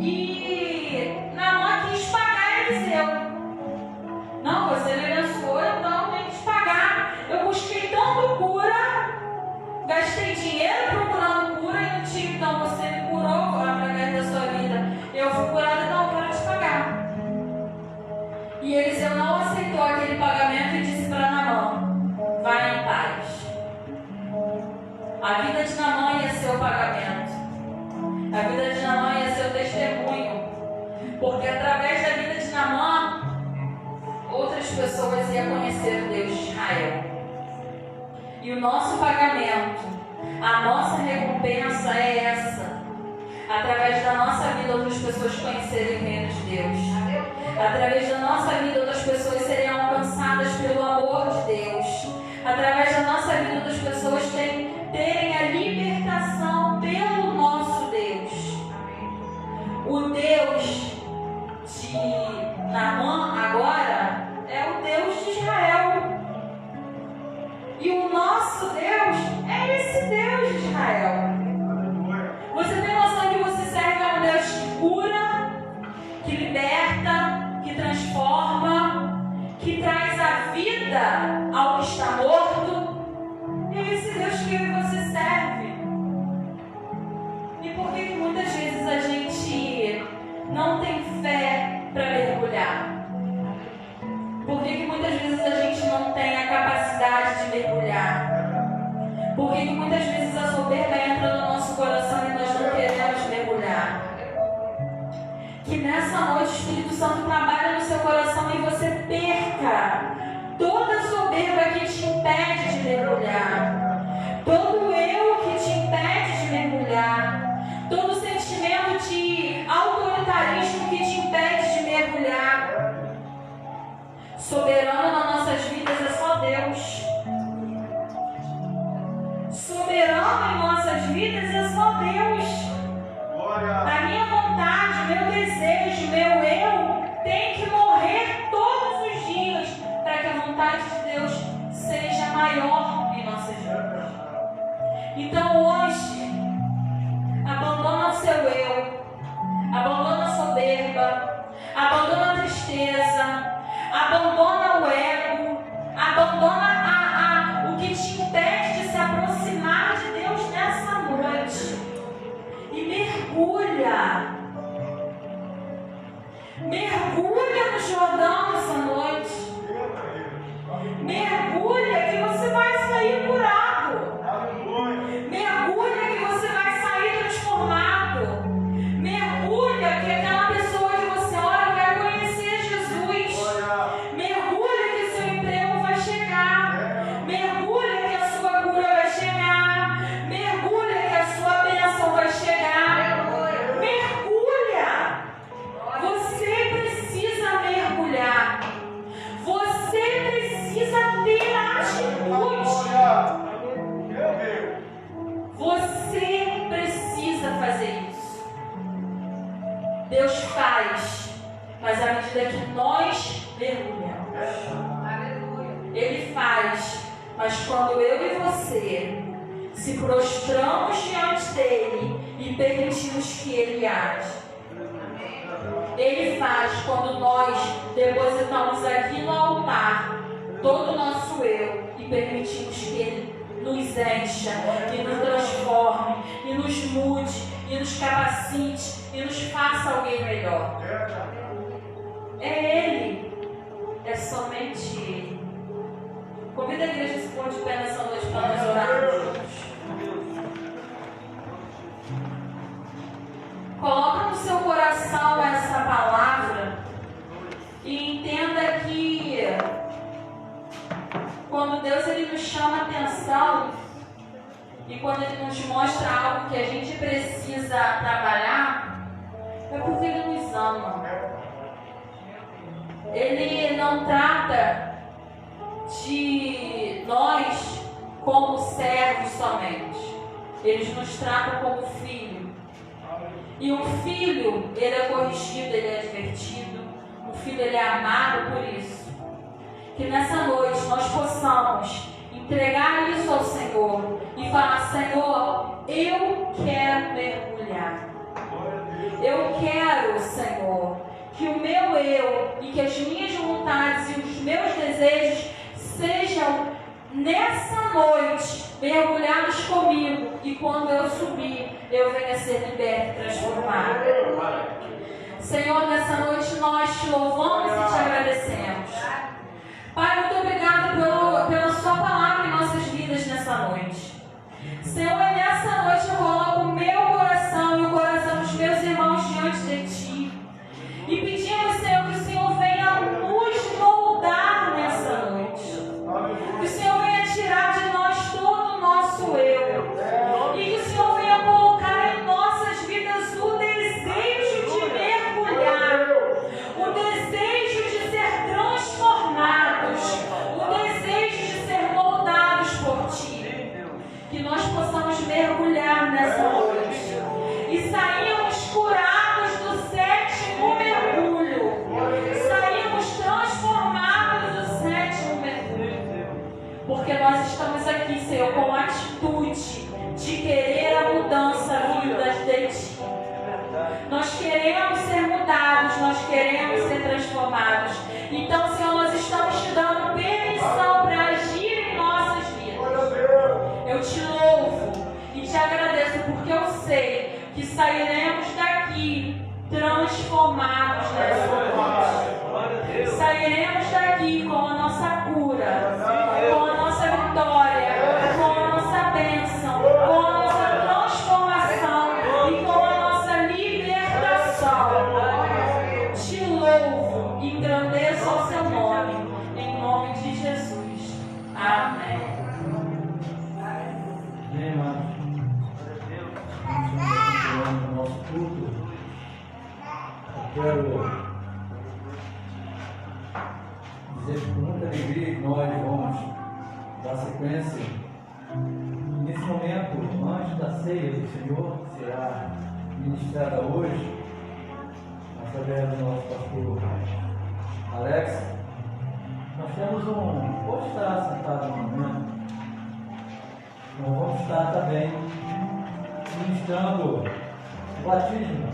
E: E Naamã quis pagar Eliseu. Não, você me abençoou, então tem que pagar. Eu busquei tanto cura, gastei dinheiro procurando cura e não tive, então você me curou através da sua vida. Eu fui curada, então eu quero te pagar. E Eliseu não aceitou aquele pagamento e disse para Naamã: vai em paz. A vida de Naamã ia ser o pagamento. A vida de Naamã ia ser o testemunho. Porque através da vida de Naamã, outras pessoas iam conhecer o Deus de Israel. E o nosso pagamento, a nossa recompensa é essa. Através da nossa vida, outras pessoas conhecerem o reino de Deus. Através da nossa vida, outras pessoas serem alcançadas pelo amor de Deus. Através da nossa vida, outras pessoas terem a libertação pelo nosso Deus. O Deus de Naamã agora é o Deus de Israel. E o nosso Deus é esse Deus de Israel. Você tem noção que você serve a um Deus que cura, que liberta, que transforma, que traz a vida ao que está morto? É esse Deus que você serve. E por que muitas vezes a gente não tem fé para mergulhar? Por que muitas vezes a gente não tem a capacidade de mergulhar? Por que muitas vezes a soberba entra no nosso coração e nós não queremos mergulhar? Que nessa noite o Espírito Santo trabalhe no seu coração e você perca toda a soberba que te impede de mergulhar, todo eu que te impede de mergulhar, todo sentimento de autoritarismo que te impede de mergulhar. Soberano nas nossas vidas é só Deus. Soberano em nossas vidas é só Deus. A minha vontade, meu desejo, meu eu tem que morrer todos os dias para que a vontade de Deus seja maior em nossas vidas. Então hoje, abandona o seu eu, abandona a soberba, abandona a tristeza, abandona o ego, abandona o que te impede de se aproximar de Deus nessa noite. E mergulha nos no Jordão nessa noite. Mergulha que você vai sair curado. Mergulha que você vai sair transformado. Mergulha que aquela pessoa que você ora vai conhecer Jesus. Mergulha que seu emprego vai chegar. Mergulha que a sua cura vai chegar. Mergulha que a sua bênção vai chegar. Mergulha. Você precisa mergulhar. Você precisa ter atitude. Você precisa fazer isso. Deus faz, mas à medida que nós mergulhamos. Ele faz, mas quando eu e você se prostramos diante dele e permitimos que ele age. Ele faz quando nós depositamos aqui no altar todo o nosso eu e permitimos que ele nos encha, e nos transforme, e nos mude, e nos capacite, e nos faça alguém melhor. É Ele, é somente Ele. Convido a igreja a se pôr de pé nessa noite para nós orarmos juntos. Coloca no seu coração essa palavra e entenda que quando Deus ele nos chama a atenção e quando Ele nos mostra algo que a gente precisa trabalhar, é porque Ele nos ama. Ele não trata de nós como servos somente. Ele nos trata como filho. E um filho, ele é corrigido, ele é advertido. Um filho, ele é amado por isso. Que nessa noite nós possamos entregar isso ao Senhor e falar: Senhor, eu quero mergulhar. Eu quero, Senhor, que o meu eu e que as minhas vontades e os meus desejos sejam nessa noite mergulhados comigo, e quando eu subir, eu venha ser liberto e transformado. Senhor, nessa noite nós te louvamos e te agradecemos. Pai, muito obrigado pela sua palavra em nossas vidas nessa noite. Senhor, nessa noite eu coloco o meu coração e o coração dos meus irmãos diante de Ti. E pedimos, Senhor, que o Senhor venha nos moldar nessa noite. Que o Senhor venha tirar de nós todo o nosso eu. E que o Senhor venha colocar em nossas vidas o desejo de mergulhar. O desejo de ser transformados. O desejo de ser moldados por Ti. Que nós possamos mergulhar nessa noite. E sairmos curados do sétimo mergulho. Sairmos transformados do sétimo mergulho. Porque nós estamos aqui, Senhor, com a atitude de querer a mudança vinda de Ti. Nós queremos ser mudados, nós queremos ser transformados. Então, Senhor, nós estamos te dando permissão para agir em nossas vidas. Eu te louvo e te agradeço, porque eu sei que sairemos daqui transformados nessa noite. Sairemos daqui com a nossa cura, com a nossa vitória, com a nossa bênção, com a nossa transformação e com a nossa libertação. Te louvo e engrandeço ao seu nome, em nome de Jesus. Amém.
A: Amém, irmãos. Continuando o nosso culto, eu quero dizer com muita alegria que nós vamos dar sequência nesse momento, antes da ceia do Senhor, que será ministrada hoje, através do nosso pastor Alex. Nós temos pode estar sentado no momento, nós vamos estar também ministrando o batismo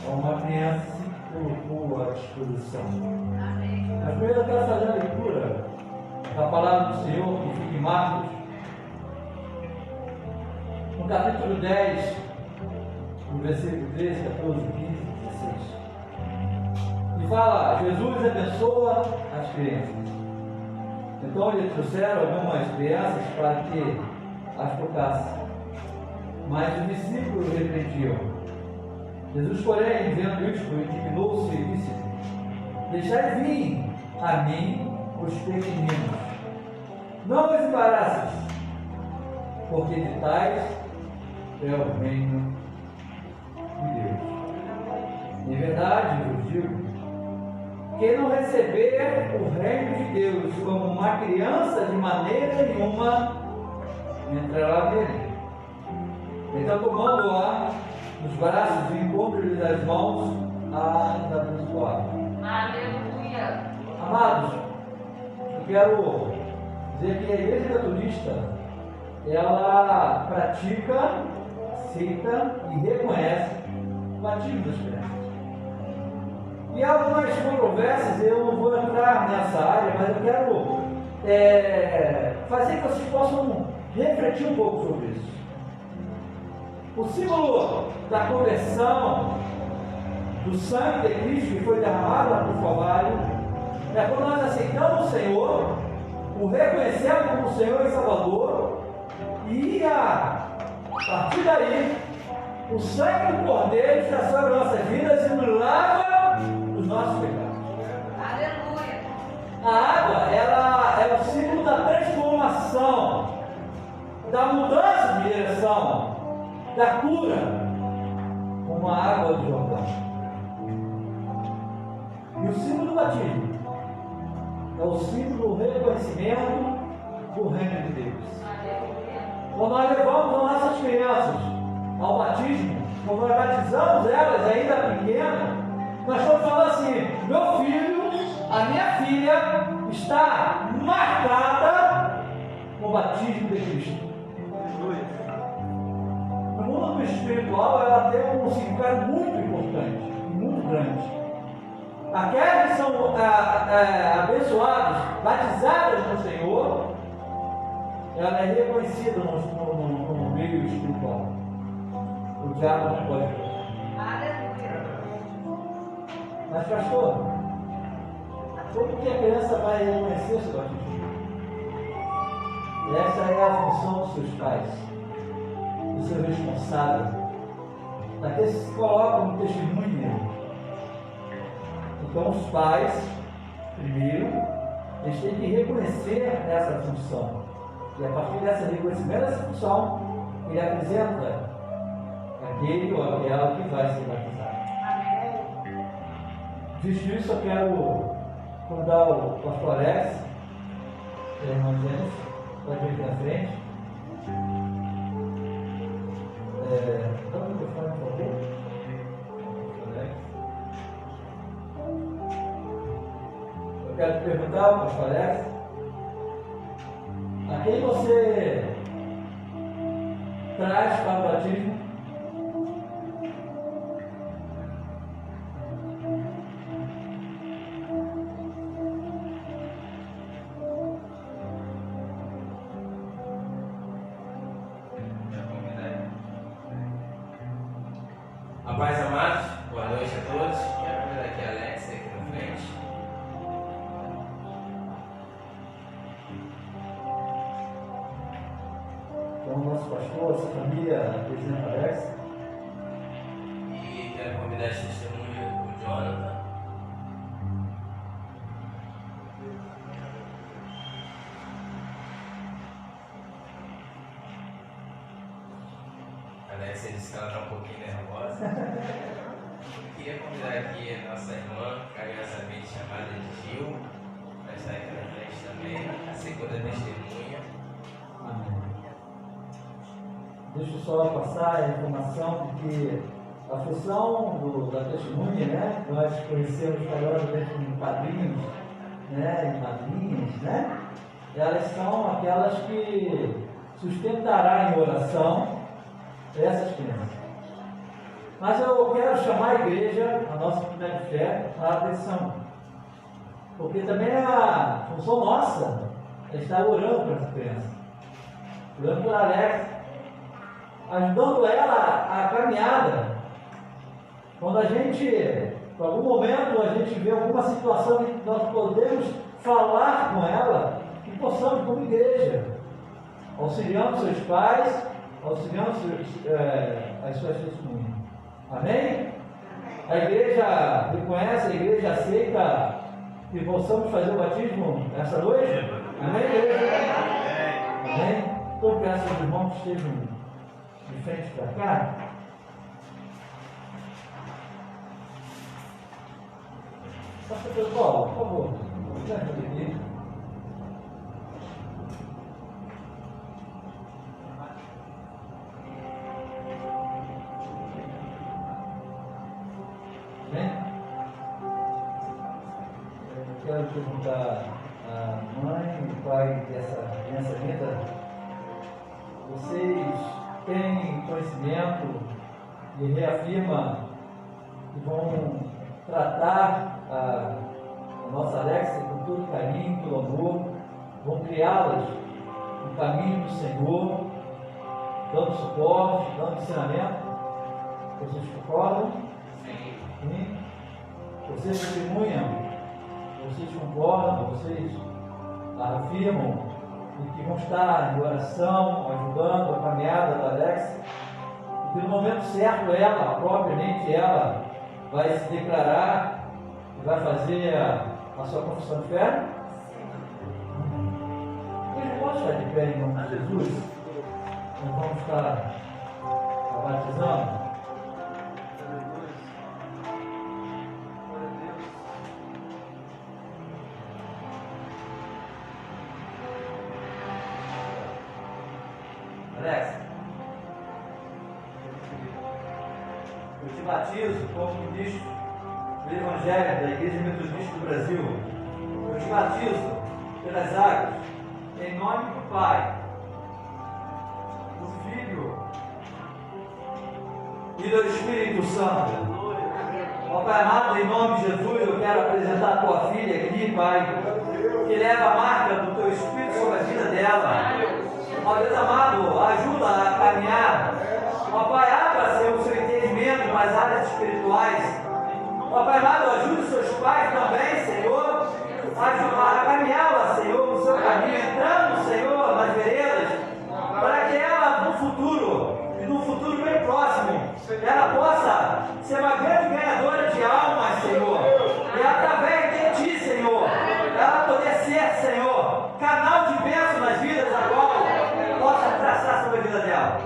A: a uma criança que se colocou à disposição. Mas primeiro eu quero fazer a leitura da palavra do Senhor que fica em Marcos, no capítulo 10, no versículo 13, 14, 15, 16. e fala: Jesus abençoa as crianças. Então eles trouxeram algumas crianças para que as tocassem. Mas os discípulos repreendiam. Jesus, porém, vendo isto, indignou-se e disse: deixai vir a mim os pequeninos, não os embaraços, porque de tais é o reino de Deus. Em verdade, vos digo, quem não receber o reino de Deus como uma criança, de maneira nenhuma entrará nele. Então, tomando-a nos braços e impondo-lhe as mãos, a abençoar.
E: Aleluia.
A: Amados, eu quero dizer que a Igreja Metodista, ela pratica, aceita e reconhece o batismo das crianças. E há algumas controvérsias, eu não vou entrar nessa área, mas eu quero fazer que vocês possam refletir um pouco sobre isso. O símbolo da conversão do sangue de Cristo que foi derramado lá no Calvário é quando nós aceitamos o Senhor, o reconhecemos como Senhor e Salvador, e a partir daí o sangue do Cordeiro está sobre nossas vidas e nos lava dos nossos pecados.
E: Aleluia.
A: A água, ela é o símbolo da transformação, da mudança de direção, da cura, como a água do Jordão. E o símbolo do batismo é o símbolo do reconhecimento do reino de Deus.
E: Aleluia.
A: Quando nós levamos as nossas crianças ao batismo, quando nós batizamos elas ainda pequenas, nós estamos falando assim: meu filho, a minha filha está marcada com o batismo de Cristo. No mundo espiritual, ela tem um significado muito importante, muito grande. Aquelas que são abençoadas, batizadas no Senhor, ela é reconhecida no meio espiritual. O diabo não pode.
E: Aleluia.
A: Mas, pastor, como que a criança vai reconhecer seu batismo? Essa é a função dos seus pais, do seu responsável, daqueles que se colocam no testemunho. Então, os pais, primeiro, eles têm que reconhecer essa função. E a partir desse reconhecimento dessa função, ele apresenta aquele ou aquela que vai ser batizado. Visto isso, eu quero convidar o pastor Alex, e a irmã Jênesis, pode vir aqui na frente. Dá o microfone, por favor. Pastor Alex. Eu quero te perguntar, pastor Alex, a quem você traz para o batismo?
D: A paz, amados, boa noite a todos. Quero convidar aqui a Alex aqui na frente.
A: Então, nosso pastor, essa família, apresenta Alex.
D: E quero convidar esse testemunho do Jonathan. A Alex disse que ela está um pouquinho nervosa. Queria convidar aqui a nossa irmã, carinhosamente chamada de Gil, para estar aqui na frente também, a segunda testemunha.
A: Amém. Deixa eu só passar a informação de que a função da testemunha, né? Nós conhecemos carinhosamente como padrinhos, né? E madrinhas, né? Elas são aquelas que sustentarão em oração essas crianças. Mas eu quero chamar a igreja, a nossa comunidade de fé, a atenção. Porque também é a função nossa é estar orando para essa criança. Orando por Alex, ajudando ela a caminhada. Quando a gente Por algum momento a gente vê alguma situação que nós podemos falar com ela e possamos, como igreja, auxiliando seus pais, auxiliando as suas testemunhas. Amém? A igreja reconhece, a igreja aceita que possamos fazer o batismo essa noite? Amém, igreja? Amém? Então, peço aos irmãos que estejam de frente para cá. Pastor Paulo, por favor, me ajude aqui. Bem? Eu quero perguntar à mãe e ao pai dessa criança linda. Vocês têm conhecimento e reafirma que vão tratar a nossa Alexia com todo carinho, todo amor, vão criá-las no caminho do Senhor, dando suporte, dando ensinamento. Vocês concordam? Sim. Vocês testemunham, vocês concordam, vocês afirmam e que vão estar em oração, ajudando a caminhada da Alexia, e que no momento certo ela, propriamente ela, vai se declarar e vai fazer a sua confissão de fé? Vocês podem estar de pé em nome de Jesus? Nós vamos estar batizando. Alex, eu te batizo como ministro do Evangelho da Igreja Metodista do Brasil. Eu te batizo pelas águas, em nome do Pai, do Filho e do Espírito Santo. Ó Pai amado, em nome de Jesus, eu quero apresentar a tua filha aqui, Pai, que leva a marca do teu Espírito sobre a vida dela. Ó Deus amado, ajuda a caminhar. Ó Pai, abra o seu entendimento nas áreas espirituais. Ó Pai amado, ajude os seus pais também, Senhor, a caminhá-la, Senhor, no seu caminho, entrando, Senhor, nas veredas, para que ela, no futuro, e no futuro bem próximo, ela possa ser uma grande ganhadora de almas, Senhor, e através de Ti, Senhor, ela poder ser, Senhor, canal de bênção nas vidas da qual possa traçar sobre a vida dela.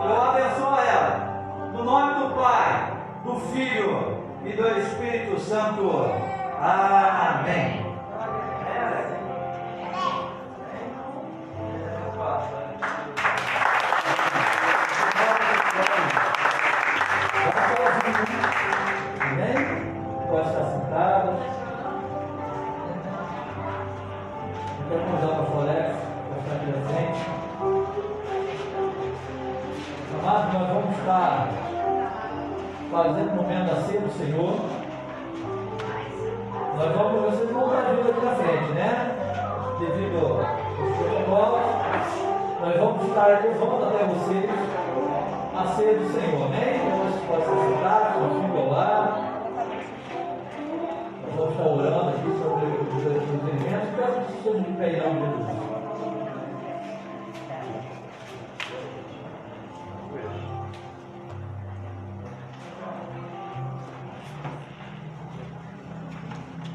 A: Eu abençoo ela, no nome do Pai, do Filho e do Espírito Santo. Amém. Amém? Pode estar sentado. Eu quero convidar o pastor Alex para estar aqui na frente. Amados, nós vamos estar fazendo o momento da ceia do Senhor. Vocês vão dar ajuda aqui na frente, né? Devido aos protocolos, nós vamos estar levando até vocês a ceia do Senhor, amém? Então vocês podem se sentar, com o filho ao lado. Nós vamos estar orando aqui sobre os elementos. Peço que vocês de pé em nome de Jesus.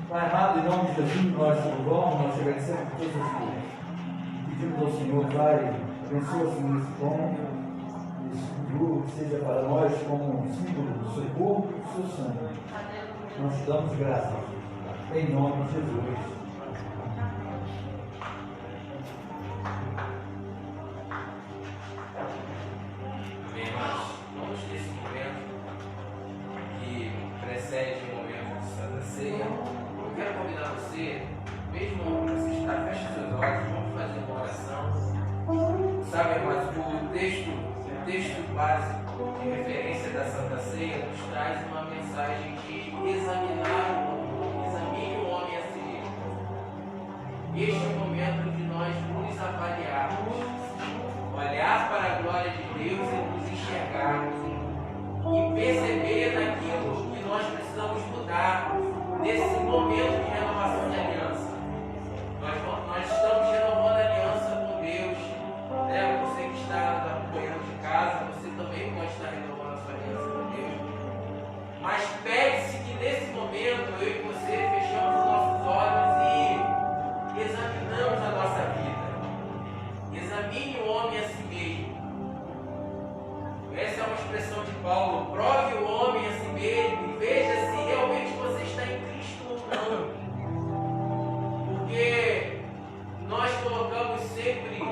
A: Pai amado, em nome de Jesus, nós te louvamos, nós te agradecemos por todas as coisas. Pedimos ao Senhor, Pai, abençoa, Senhor, esse pão, esse futuro, que seja para nós como um símbolo do seu corpo e do seu sangue. Nós te damos graças, em nome de Jesus.
D: Amém, irmãos? Vamos nesse momento que precede o momento de Santa Ceia. Eu quero convidar você, mesmo você estar, feche seus olhos, vamos fazer uma oração. Sabe, mas o texto básico de referência da Santa Ceia nos traz uma mensagem de examine o homem a si mesmo. Este é o momento de nós nos avaliarmos, olhar para a glória de Deus e nos enxergarmos e perceber naquilo que nós precisamos mudar nesse momento de renovação de aliança. Nós estamos renovando a aliança com Deus. Né? Você que está acompanhando de casa, você também pode estar renovando a sua aliança com Deus. Mas pede-se que nesse momento eu e você fechamos os nossos olhos e examinamos a nossa vida. Examine o homem a si mesmo. Essa é uma expressão de Paulo. Prove o homem a si mesmo e veja se realmente você está em Cristo ou não. Porque nós colocamos sempre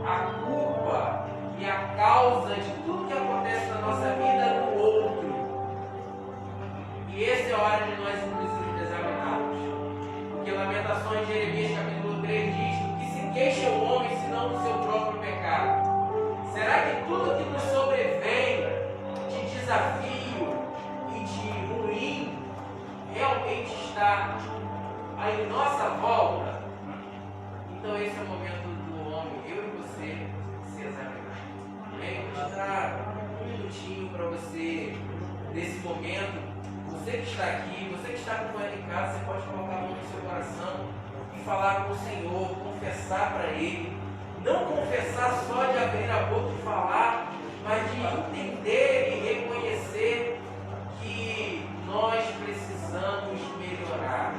D: a culpa e a causa de tudo que acontece na nossa vida no outro. E essa é a hora de nós nos examinarmos. Porque Lamentações de Jeremias capítulo 3 diz que se queixa o homem senão do seu próprio pecado. Será que tudo que nos sobrevém de desafio e de ruim realmente está aí em nossa volta? Então esse é o momento do homem, eu e você, se examinar. Vou mostrar um minutinho para você, nesse momento. Você que está aqui, você que está acompanhando em casa, você pode colocar a mão no seu coração e falar com o Senhor, confessar para Ele. Não confessar só de abrir a boca e falar, mas de entender e reconhecer que nós precisamos melhorar.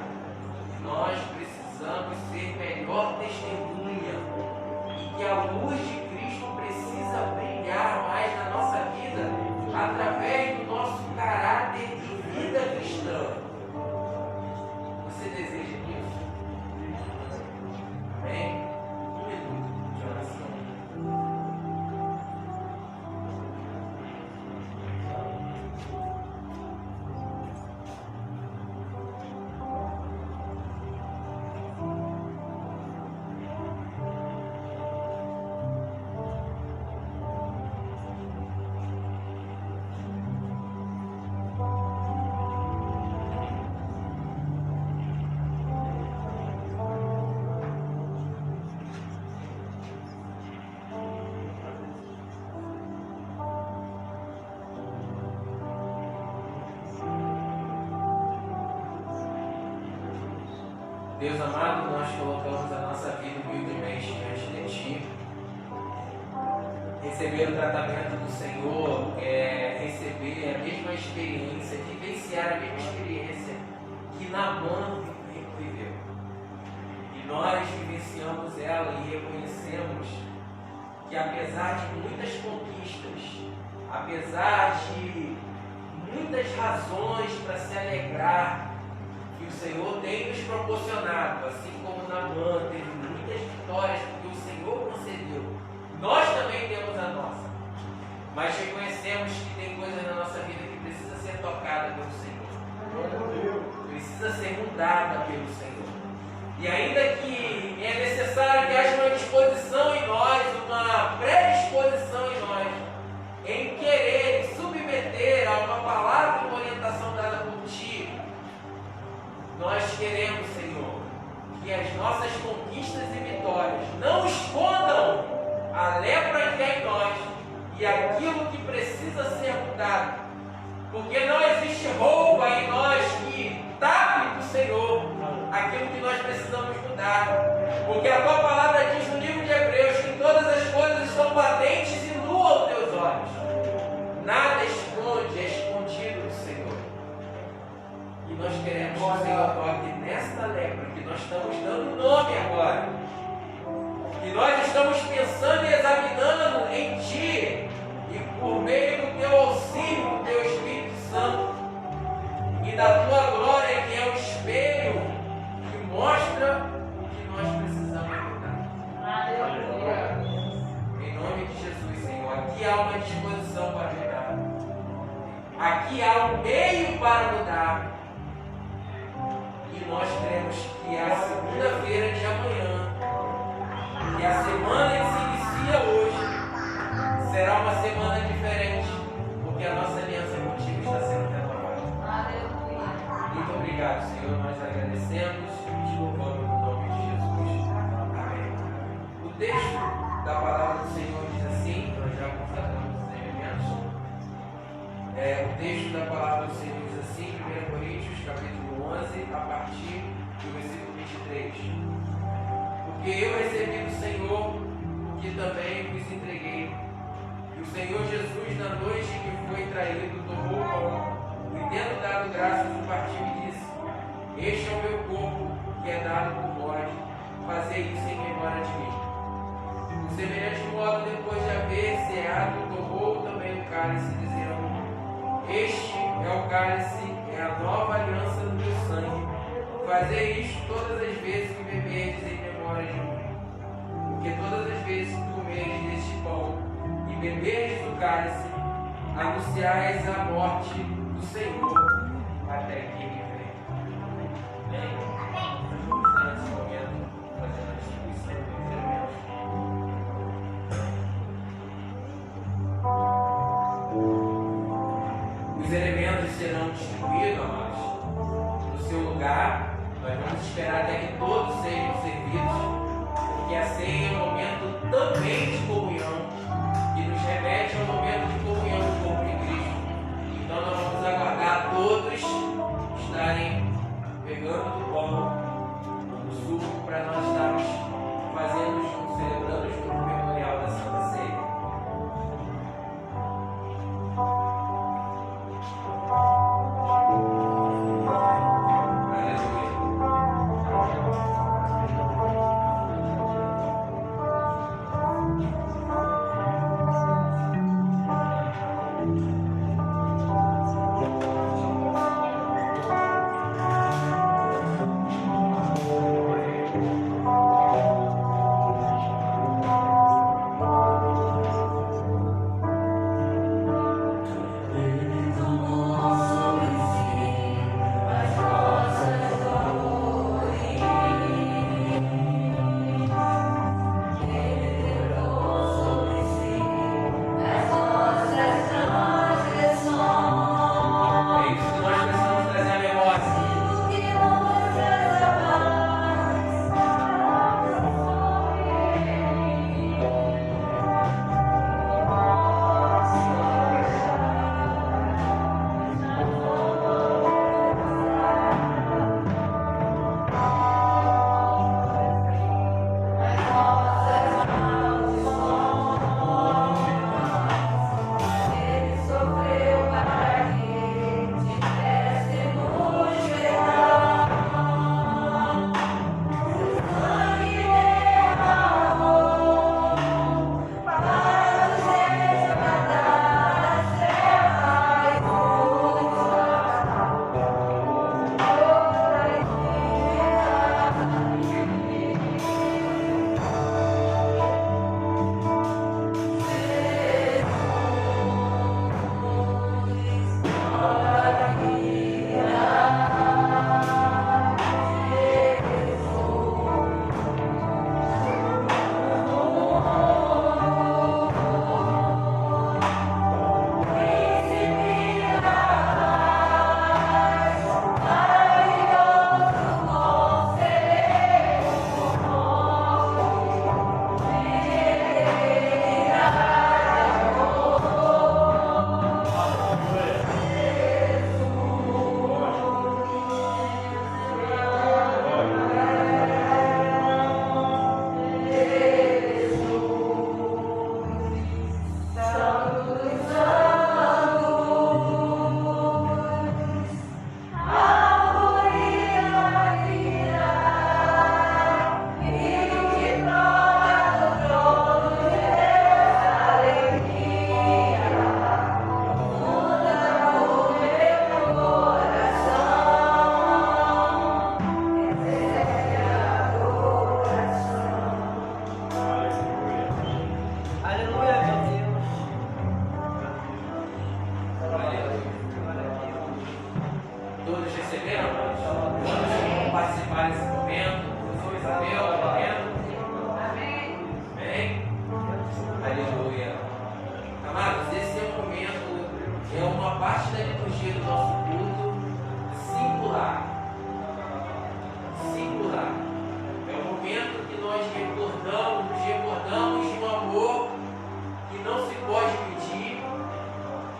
D: Nós precisamos ser melhor testemunha. E que a luz de Cristo precisa brilhar mais na nossa vida através do nosso caráter de vida cristã. Você deseja isso? Amém? Deus amado, nós colocamos a nossa vida humildemente diante de Ti. Receber o tratamento do Senhor é receber a mesma experiência, vivenciar a mesma experiência que Naamã viveu. E nós vivenciamos ela e reconhecemos que apesar de muitas conquistas, apesar de muitas razões para se alegrar, que o Senhor tem nos proporcionado, assim como Naamã teve muitas vitórias que o Senhor concedeu, nós também temos a nossa. Mas reconhecemos que tem coisas na nossa vida que precisa ser tocada pelo Senhor, precisa ser mudada pelo Senhor. E ainda que é necessário que haja uma disposição em nós, uma predisposição em nós, em querer e submeter a uma palavra e uma orientação dada por Ti, nós queremos, Senhor, que as nossas conquistas e vitórias não escondam a lepra que há em nós e aquilo que precisa ser mudado. Porque não existe roupa em nós que tape do Senhor aquilo que nós precisamos mudar. Porque a Tua palavra diz no livro de Hebreus que todas as coisas estão patentes e nuas aos Teus olhos. Nada esconde, é escondido do Senhor. E nós queremos que o Senhor toque nesta lepra que nós estamos dando nome agora. Que nós estamos pensando e examinando em Ti. E por meio do Teu auxílio, do Teu Espírito Santo. E da Tua glória, que é o espelho que mostra o que nós precisamos mudar. Aleluia. Em nome de Jesus, Senhor. Aqui há uma disposição para mudar. Aqui há um meio para mudar. E nós cremos que a segunda-feira de amanhã, que a semana que se inicia hoje, será uma semana diferente, porque a nossa aliança contigo está sendo renovada. Aleluia. Muito obrigado, Senhor. Nós agradecemos e te louvamos no nome de Jesus. Amém. O texto da palavra do Senhor diz assim, nós já constatamos os elementos. O texto da palavra do Senhor diz assim, 1 Coríntios, capítulo 11, a partir do versículo 23. Porque eu recebi do Senhor o que também vos entreguei. E o Senhor Jesus, na noite em que foi traído, tomou o pão, e tendo dado graças, o partiu e disse: Este é o meu corpo, que é dado por vós, fazei isso em memória de mim. Por semelhante modo, depois de haver ceado, tomou também o cálice, dizendo: Este é o cálice, é a nova aliança do meu sangue. Fazei isto todas as vezes que beberdes em memória de mim. Porque todas as vezes que comerdes deste pão e beberdes do cálice, anunciais a morte do Senhor até que ele venha. Amém? Vamos estar nesse momento fazendo a distribuição dos elementos. Os elementos serão distribuídos, amados, no seu lugar. Nós vamos esperar até que todos sejam servidos, porque a ceia é um momento também de comunhão, que nos remete ao momento de comunhão do corpo de Cristo. Então nós vamos aguardar todos estarem pegando do pão, do suco, para nós estarmos fazendo juntos, celebrando junto o memorial da Santa Ceia.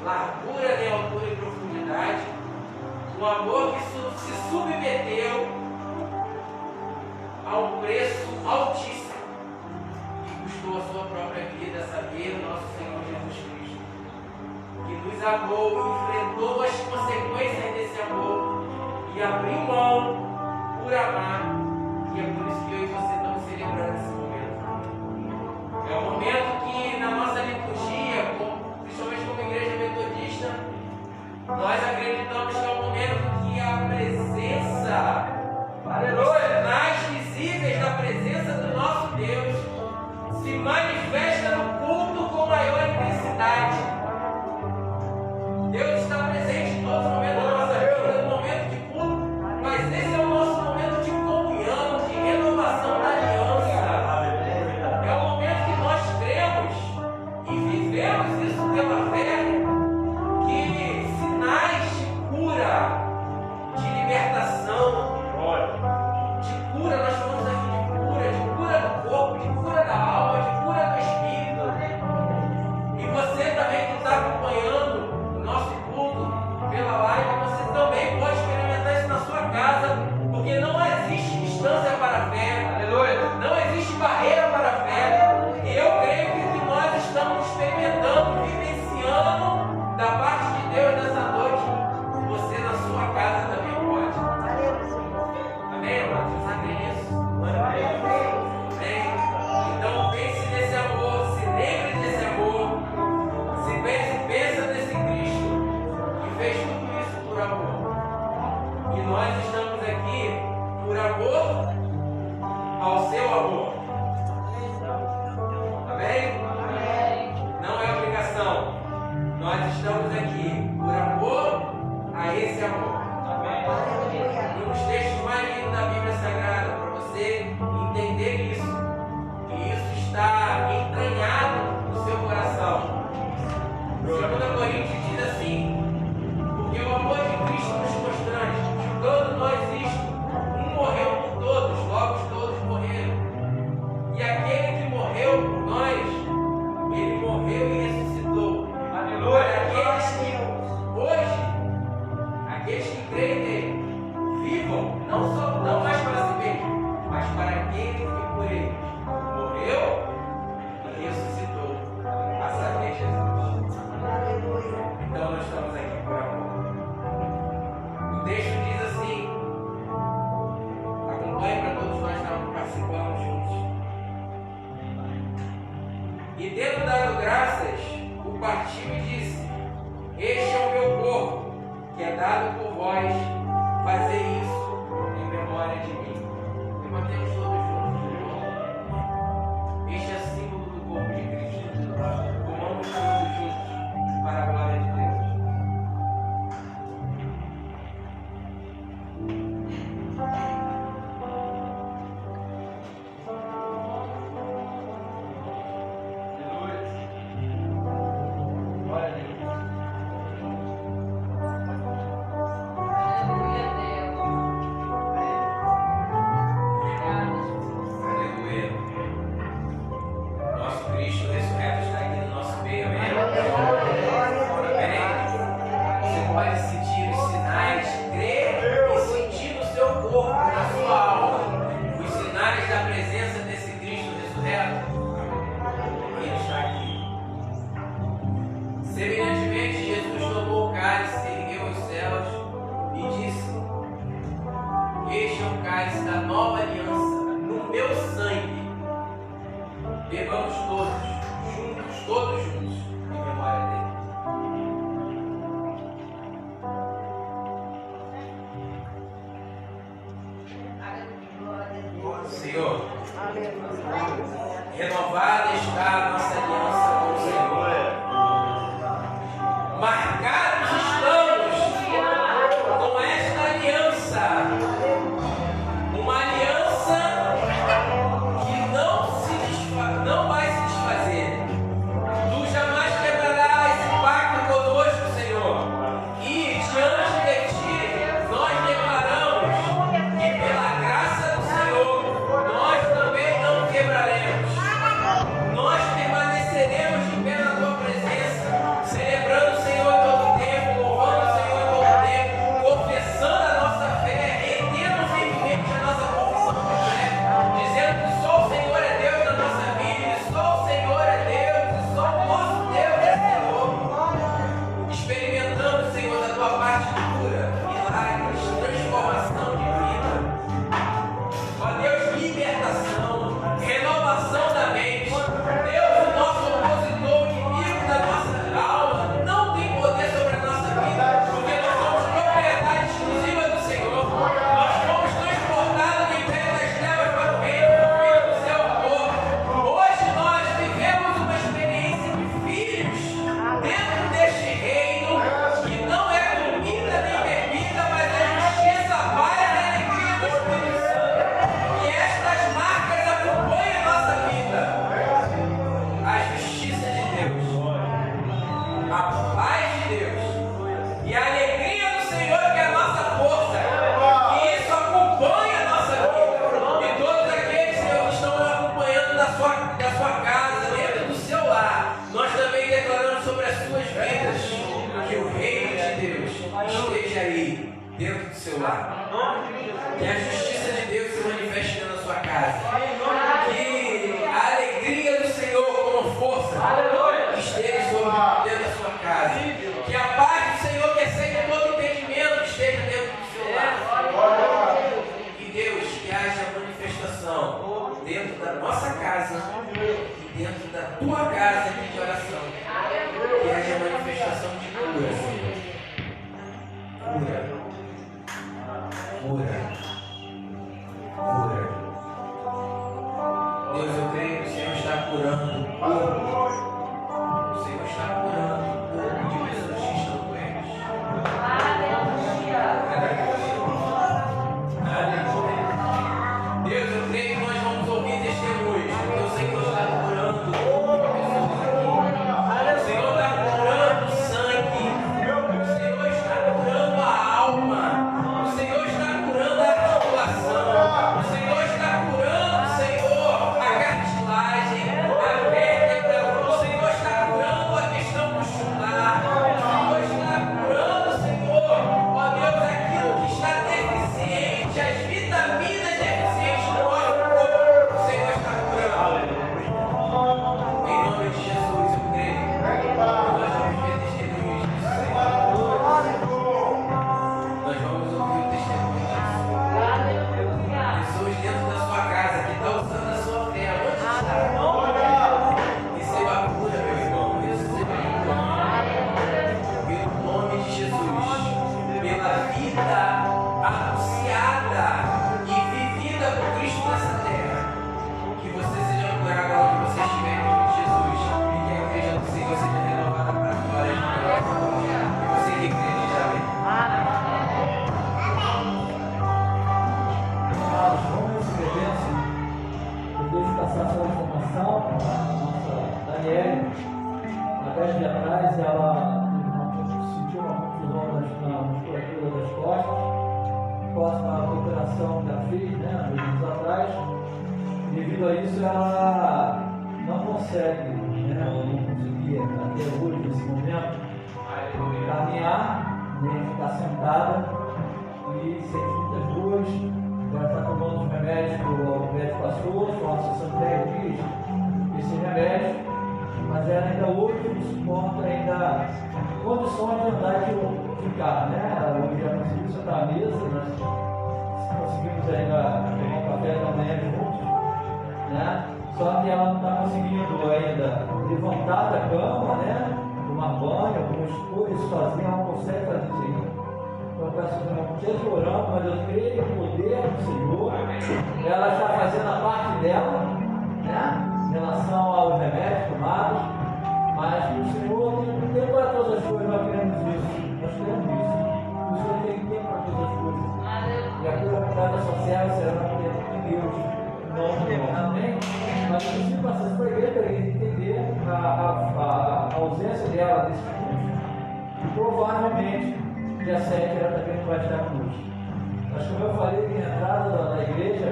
D: Largura nem altura. Um amor que se submeteu a um preço altíssimo, que custou a sua própria vida, saber o nosso Senhor Jesus Cristo, que nos amou, enfrentou as consequências desse amor e abriu mão por amar. E é por isso que eu e você estamos celebrando esse momento. É um momento que na nossa liturgia, principalmente como igreja metodista, nós acreditamos que é um momento que a presença, os sinais visíveis da presença do nosso Deus se manifesta no culto com maior intensidade. Deus está presente em todos os momentos da nossa vida, no momento de culto, mas esse é o nosso momento de comunhão, de renovação da aliança. É o momento que nós cremos e vivemos isso pela fé, que sinais de cura, de libertação, de cura, nós falamos aqui de cura do corpo, de cura da alma, de cura do espírito. E você também que está acompanhando o nosso culto pela live, você também pode experimentar isso na sua casa, porque não existe distância para a fé, não existe barreira para a fé. E eu creio que o que nós estamos experimentando, vivenciando da parte de Deus nessa noite, você na sua casa também pode. Amém, irmãos? Você crê nisso? Amém? Então pense nesse amor, se lembre desse amor, pensa nesse Cristo que fez tudo isso por amor. E nós estamos aqui por amor ao seu amor. Amém? Não é obrigação. Nós estamos aqui por amor a esse amor. Um dos textos mais lindos da Bíblia Sagrada, para você entender isso, que isso está entranhado no seu coração. 2 Coríntios diz assim: porque o amor de Cristo nos constrange, julgando nós isto, um morreu por todos, logo todos morreram. E aquele que morreu por nós, ele morreu e ressuscitou. Aleluia! Aqueles que creem nele, vivam, não mais para si mesmo, mas para aquele que por eles morreu e ressuscitou, a saber, Jesus. Então nós estamos aqui por amor. O texto diz assim, acompanhe para todos nós estarmos participando juntos. E tendo dado graças, o partiu e disse: este é o meu corpo, que é dado por vós, fazer isso em memória de mim. Levantemos todos juntos, irmão. Este é símbolo do corpo de Cristo. Comamos todos juntos para a glória de Deus. Glória a Deus. Aleluia. Nosso Cristo ressurreto está aqui no nosso meio, amém? Você pode sentir os sinais, crer e sentir no seu corpo, na sua alma, os sinais da presença desse Cristo ressurreto. Ele está aqui. Semelhantemente, Jesus tomou o cálice, ergueu os céus e disse: este é o cálice da nova aliança, no meu sangue. Bebamos todos juntos, em memória dele. Senhor, renovada está a nossa aliança com o Senhor. Marcados estamos com esta aliança, uma aliança que não vai se desfazer. Tu jamais quebrarás esse pacto conosco, Senhor. E diante de ti nós declaramos que pela graça do Senhor nós também não quebraremos. Nós permaneceremos Deus esteja aí, dentro do seu lar. Que a justiça de Deus se manifeste dentro da sua casa. Que a alegria do Senhor como força esteja dentro da sua casa. Que a paz do Senhor, que excede todo entendimento, esteja dentro do seu lar. E Deus, que haja manifestação dentro da nossa casa e dentro da tua casa de oração. Que haja manifestação de cura, Senhor. Cura. Deus, eu creio que o Senhor está curando o corpo. O Senhor está curando o corpo de pessoas que estão doentes. Aleluia. Deus, eu creio que nós vamos ouvir testemunhos, porque eu sei que o Senhor está curando o corpo de pessoas aqui. O Senhor está curando o sangue. O Senhor está curando a alma. O Senhor está curando a articulação. O Senhor está curando, Senhor, a cartilagem, a vértebra. O Senhor está curando a questão muscular. O Senhor está curando, Senhor, ó Deus, aquilo que está deficiente, as vitaminas deficientes do nosso corpo. O Senhor está curando. Em nome de Jesus, eu creio. Nós vamos ver testemunhos disso, Senhor. Nós vamos ouvir o testemunho disso. Pessoas dentro da sua casa que estão usando a sua fé. Onde está? Receba a cura, meu irmão. Receba a cura. Pelo nome de Jesus. Pela vida anunciada e vivida por Cristo nessa terra. Que você seja curado onde você estiver em nome de Jesus. E que a igreja do Senhor seja renovada para a glória de Deus. E você que crê, diz amém.
A: Amados, vamos inscrever-se. Eu deixo passar essa informação. A nossa Daniele, há 10 dias atrás, ela sentiu uma confusão na musculatura das costas, próxima à operação que ela fez, né, 2 anos atrás. Devido a isso, ela não consegue, né, ou não conseguia até hoje, nesse momento, caminhar, nem ficar sentada, e sente muitas dores. Ela está tomando os remédios que o médico passou, são uma sessão de 10 dias esse remédio, mas ela ainda hoje não suporta ainda condições de andar de carro, né? Hoje já conseguiu sentar à mesa, nós conseguimos ainda tomar um café da manhã juntos, né? Só que ela não está conseguindo ainda levantar da cama, né? Tomar banho, algumas coisas sozinha, ela não consegue fazer isso ainda. Eu peço que não esteja orando, mas eu creio no poder do Senhor. Ela está fazendo a parte dela, né? Em relação aos remédios tomados, mas o Senhor tem tempo para todas as coisas. Nós queremos isso. Nós queremos isso. O Senhor tem tempo para todas as coisas. E a cura completa só serve será no tempo de Deus. Não, amém? Mas eu preciso passar isso para a igreja para entender a ausência dela desse curso. E provavelmente dia 7 ela também não vai estar conosco. Mas como eu falei que a entrada da igreja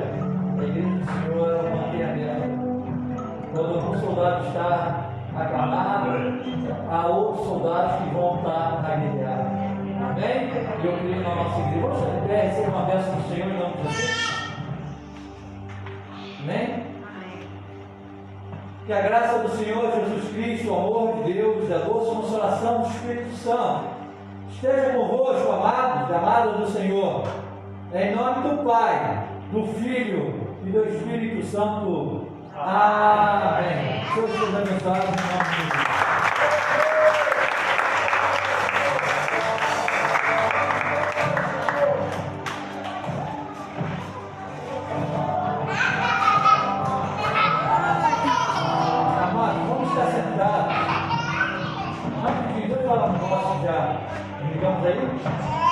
A: do Senhor é mantém aberta. Quando um soldado está acamado, há outros soldados que vão estar na guerra. Amém? E eu creio na nossa igreja. Vamos estar de pé, receber uma bênção do Senhor em nome de Jesus. Amém? Que a graça do Senhor Jesus Cristo, o amor de Deus e a doce consolação do Espírito Santo esteja convosco, amados e amadas do Senhor, em nome do Pai, do Filho e do Espírito Santo. Amém. Deus te abençoe em nome de Jesus. Amados, vamos estar sentados. Rapidinho, deixa eu falar um negócio já. Ligamos aí?